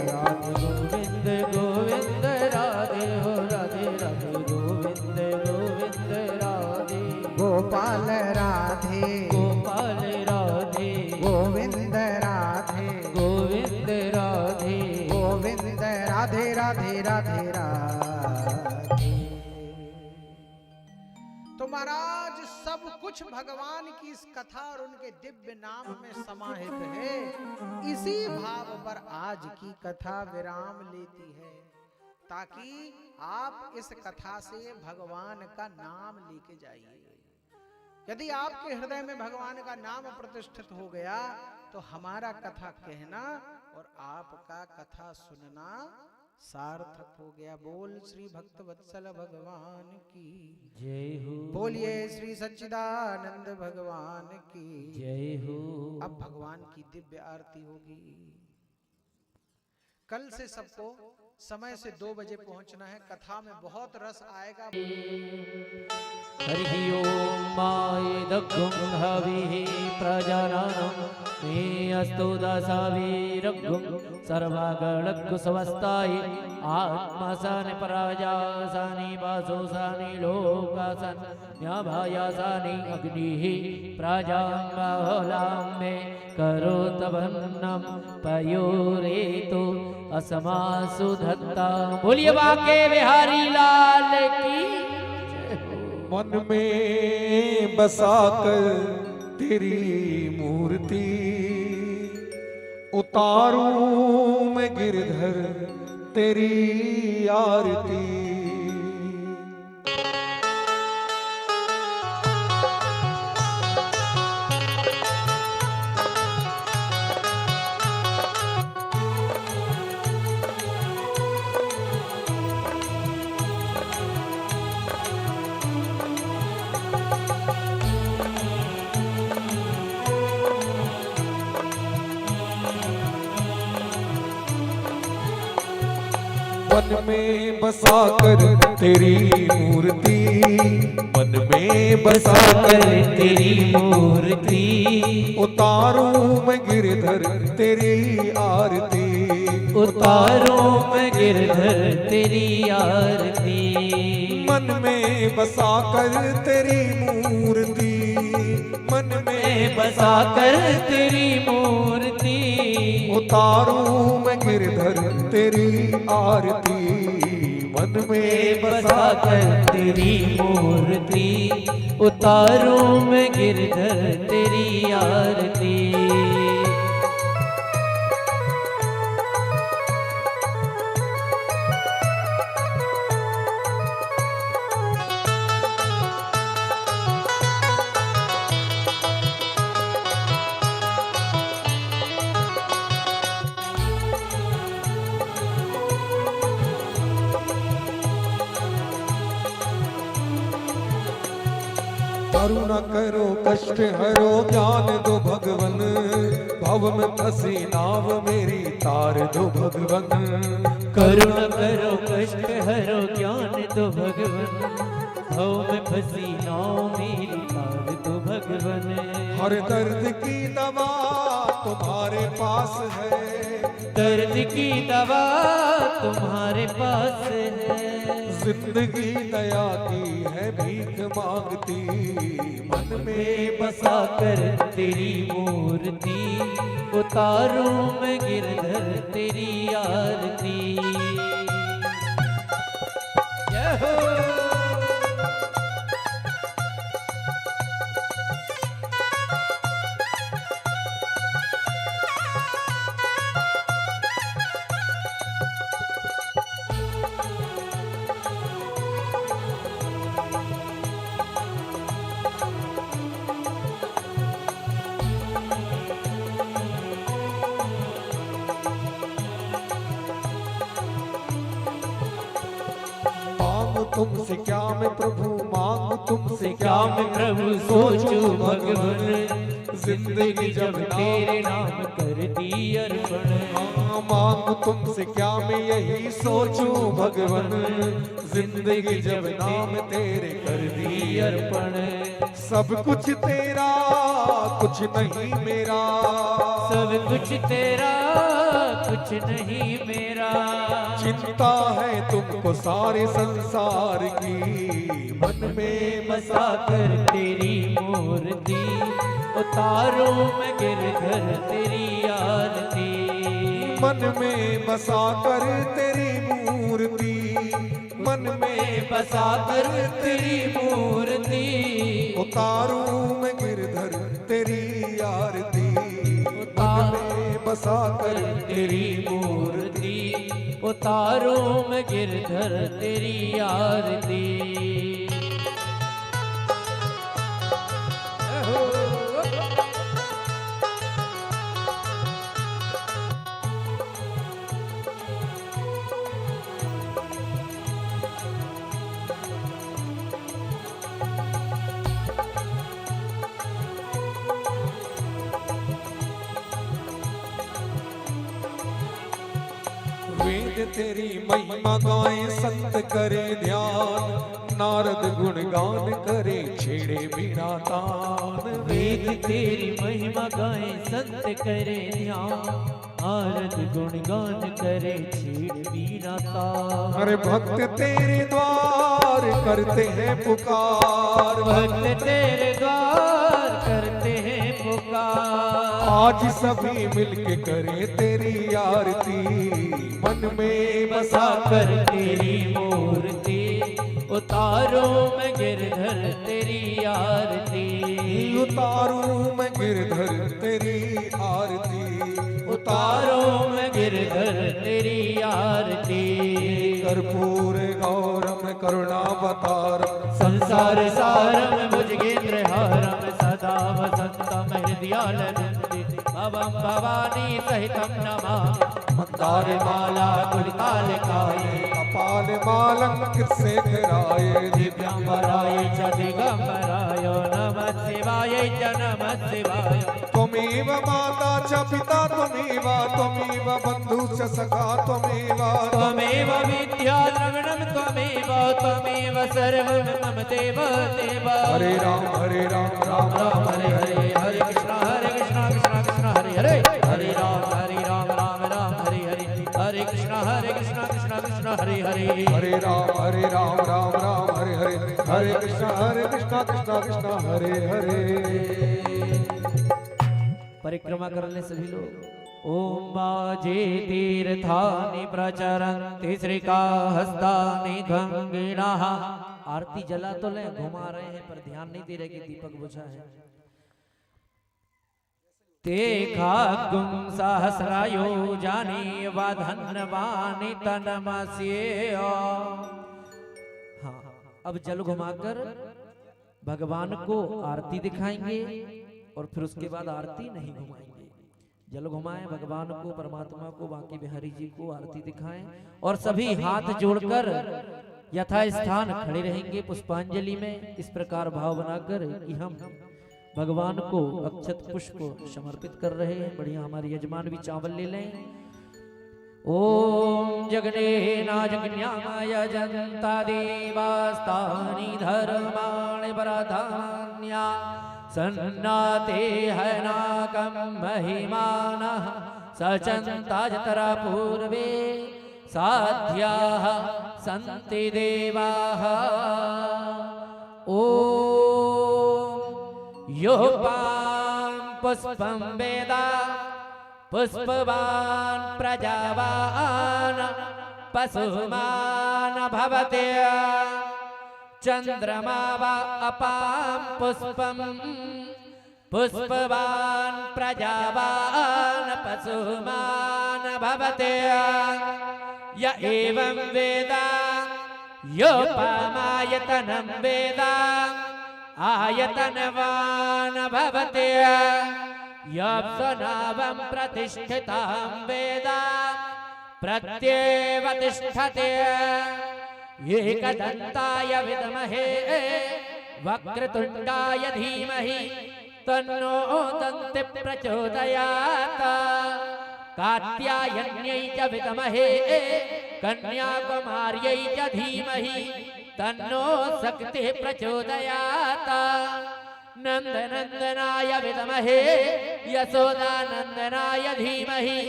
Speaker 3: गोविंद गोविंद राधे हो राधे राधे गोविंद गोविंद राधे।
Speaker 1: गोपाल राधे
Speaker 3: गोपाल राधे
Speaker 1: गोविंद राधे
Speaker 3: गोविंद राधे
Speaker 1: गोविंद राधे राधे राधे राधे। तो महाराज सब कुछ भगवान की इस कथा और उनके दिव्य नाम में समाहित है। इसी भाव पर आज की कथा विराम लेती है, ताकि आप इस कथा से भगवान का नाम लेके जाइए। यदि आपके हृदय में भगवान का नाम प्रतिष्ठित हो गया तो हमारा कथा कहना और आपका कथा सुनना सार्थक हो गया। बोल श्री भक्त वत्सल भगवान की
Speaker 3: जय हो।
Speaker 1: बोलिए श्री सच्चिदानंद भगवान की
Speaker 3: जय हो।
Speaker 1: अब भगवान की दिव्य आरती होगी। कल से सबको समय से 2 बजे पहुंचना है। कथा में बहुत रस आएगा।
Speaker 3: हरि ओम मायदग्गुं हविः प्रजानानं मे अस्तु दशवीरग्गुं सर्वगणकुसवस्थाय आत्मसानि पराजासानि वासोसानि लोकासानि न्याभायासानि अग्निः प्रजां बहुलां मे करोतवन्नं पयोरेतो असमासु धत्ता। बोलिए बाके बिहारी लाल की।
Speaker 2: मन में बसाकर तेरी मूर्ति उतारूं मैं गिरधर तेरी आरती। मन में बसाकर तेरी मूर्ति, मन में बसाकर
Speaker 3: तेरी मूर्ति
Speaker 2: उतारूं मैं गिरधर तेरी आरती।
Speaker 3: उतारूं मैं गिरधर तेरी आरती।
Speaker 2: मन में बसाकर तेरी मूर्ति, मन में
Speaker 3: बसाकर तेरी मूर्ति
Speaker 2: उतारूं मैं गिरधर तेरी आरती। मन में
Speaker 3: बसाकर तेरी मूर्ति उतारूं मैं गिरधर तेरी आरती।
Speaker 2: करुणा करो कष्ट हरो ज्ञान दो भगवन, भव में फंसी नाव मेरी तार दो भगवन।
Speaker 3: करुणा करो कष्ट हरो ज्ञान दो भगवन, भव में फंसी नाव मेरी तार दो भगवन।
Speaker 2: हर दर्द की दवा तुम्हारे पास है,
Speaker 3: दर्द की दवा तुम्हारे पास है।
Speaker 2: जिंदगी दया की है भीख मांगती। मन में
Speaker 3: बसाकर तेरी मूर्ति उतारूं मैं गिरधर तेरी आरती। जय हो।
Speaker 2: तुमसे क्या मैं प्रभु मांगू तुमसे
Speaker 3: क्या मैं प्रभु सोचूं भगवन। जिंदगी जब तेरे नाम कर दी अर्पण।
Speaker 2: हाँ, मांगू तुमसे क्या मैं यही सोचूं भगवन, जिंदगी जब नाम तेरे कर दी
Speaker 3: अर्पण।
Speaker 2: सब कुछ तेरा कुछ नहीं मेरा,
Speaker 3: सब कुछ तेरा कुछ नहीं मेरा।
Speaker 2: चिंता है तुमको सारे संसार की, मन में
Speaker 3: बसा कर तेरी मूर्ति, उतारो मैं गिरधर तेरी आरती।
Speaker 2: मन में बसा कर तेरी मूर्ति, मन में
Speaker 3: बसा कर तेरी मूर्ति,
Speaker 2: उतारूं मैं गिरधर तेरी आरती। मन में बसा कर
Speaker 3: तेरी मूर्ति, उतारो मैं गिरधर तेरी आरती।
Speaker 2: वेद तेरी महिमा गाए संत करे ध्यान, नारद गुणगान करे छेड़े बिना तान।
Speaker 3: वेद तेरी महिमा गाए संत करे ध्यान, नारद गुणगान करे छेड़ बीना तान।
Speaker 2: अरे भक्त तेरे द्वार करते हैं पुकार,
Speaker 3: भक्त तेरे द्वार करते हैं पुकार।
Speaker 2: आज सभी मिलके करे तेरी आरती, मन में
Speaker 3: बसा कर तेरी मूर्ति, उतारो मैं गिरधर तेरी आरती।
Speaker 2: उतारूं मैं गिरधर तेरी आरती,
Speaker 3: उतारो मैं गिरधर तेरी आरती।
Speaker 2: कर्पूर गौरम करुणावतारम,
Speaker 3: संसार सारम भुजगेंद्र हारम, सदा वसंतम हृदयानंदि भवम भवानी सहितम नमामि। मंदार माला तुलिकालकाय,
Speaker 2: कपाल मालंकृत शेखराय,
Speaker 3: दिव्यांबराय च दिगंबराय, नमः शिवाय च नमः शिवाय।
Speaker 2: त्वमेव माता च पिता त्वमेव, त्वमेव बंधु च सखा त्वमेव,
Speaker 3: त्वमेव विद्या द्रविणं त्वमेव, त्वमेव सर्वं मम देव देव।
Speaker 2: हरे राम राम
Speaker 3: राम राम हरे हरे, हरे कृष्णा कृष्णा कृष्णा हरे हरे, हरे राम राम राम हरे हरे, हरे कृष्णा कृष्णा कृष्णा हरे हरे।
Speaker 2: हरे राम राम हरे हरे, हरे कृष्णा कृष्णा हरे हरे।
Speaker 3: परिक्रमा कर ले सभी लोग। ओम बाजे तीर्थानि प्रचरन्ति श्रीकाहस्तानि गंगिनाः। आरती जला तो ले, घुमा रहे हैं पर ध्यान नहीं दे रहे कि दीपक बुझा है। देखा गुम सहस्रायो जानी वधन्वानि तनमस्ये। हाँ, अब जल घुमाकर भगवान को आरती दिखाएंगे और फिर उसके बाद आरती नहीं घुमाएंगे। जल घुमाएं भगवान को, परमात्मा को, बांके बिहारी जी को आरती दिखाएं और सभी हाथ जोड़कर यथा स्थान खड़े रहेंगे पुष्पांजलि में। इस प्रकार भाव बनाकर कि हम भगवान को अक्षत पुष्प समर्पित कर रहे हैं। बढ़िया हमारे यजमान भी चावल ले लें। ओम जगने नाजज्ञाय जनता देवास्तानि धर्माणि प्रधान्या, सन्नाते हनाकं महिमानः सचन्ता जतरा पूर्वे, साध्याः सन्ति देवाः। ओम योपां पुष्पं वेदा पुष्पवान् प्रजावान् पशुमान् भवते, चंद्रमा वा अपां पुष्पं पुष्पवान् प्रजावान् पशुमान् भवते। य एवं वेद योपमायतनं वेद आयतनवान् भवते। यप्सनावं प्रतिष्ठितां वेद प्रत्येव तिष्ठते। एकदन्ताय विद्महे वक्रतुण्डाय धीमहि तन्नो दन्ति प्रचोदयात् कात्यायन्यै च विद्महे कन्याकुमार्यै च धीमहि तन्नो शक्तिः प्रचोदयात् नन्दनन्दनाय विद्महे यशोदानन्दनाय धीमहि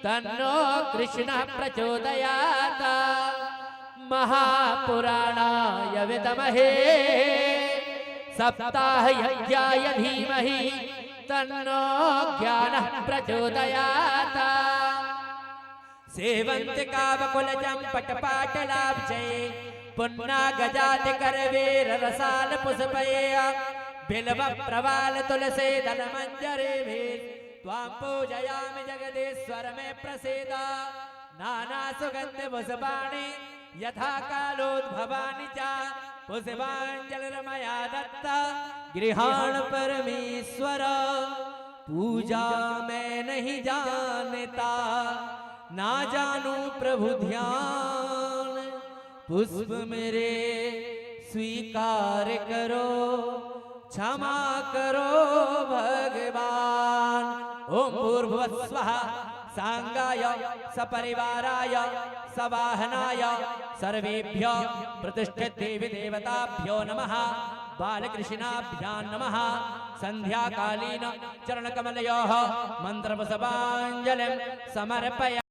Speaker 3: तन्नो कृष्णः प्रचोदयात् महापुराणाय विद्महे सप्ताहयज्ञाय धीमहि तन्नो ज्ञानः प्रचोदयात् सेवन्तिकावकुलचम्पटपाटलाब्जै पुन्नागजाति करवीर रसाल पुष्पया बिल्व प्रवाल तुलसी दल मंजरी त्वां पूजयामि जगदीश्वर में प्रसीदा नाना सुगंध पुष्पाणि यथा कालोद्भवानि च पुष्पाञ्जलिर्मया दत्ता गृहाण परमेश्वर पूजा मैं नहीं जानता ना जानू प्रभु ध्यान पुष्प मेरे स्वीकार करो क्षमा करो भगवान। ओम भूर्भुवस्वः सांगाय सपरिवाराय सवाहनाय सर्वेभ्यो प्रतिष्ठित देवी देवताभ्यो नमः। बालकृष्णाभ्यां नमः। संध्याकालीन चरणकमलयोः मन्त्रपुष्पाञ्जलिं समर्पयामि।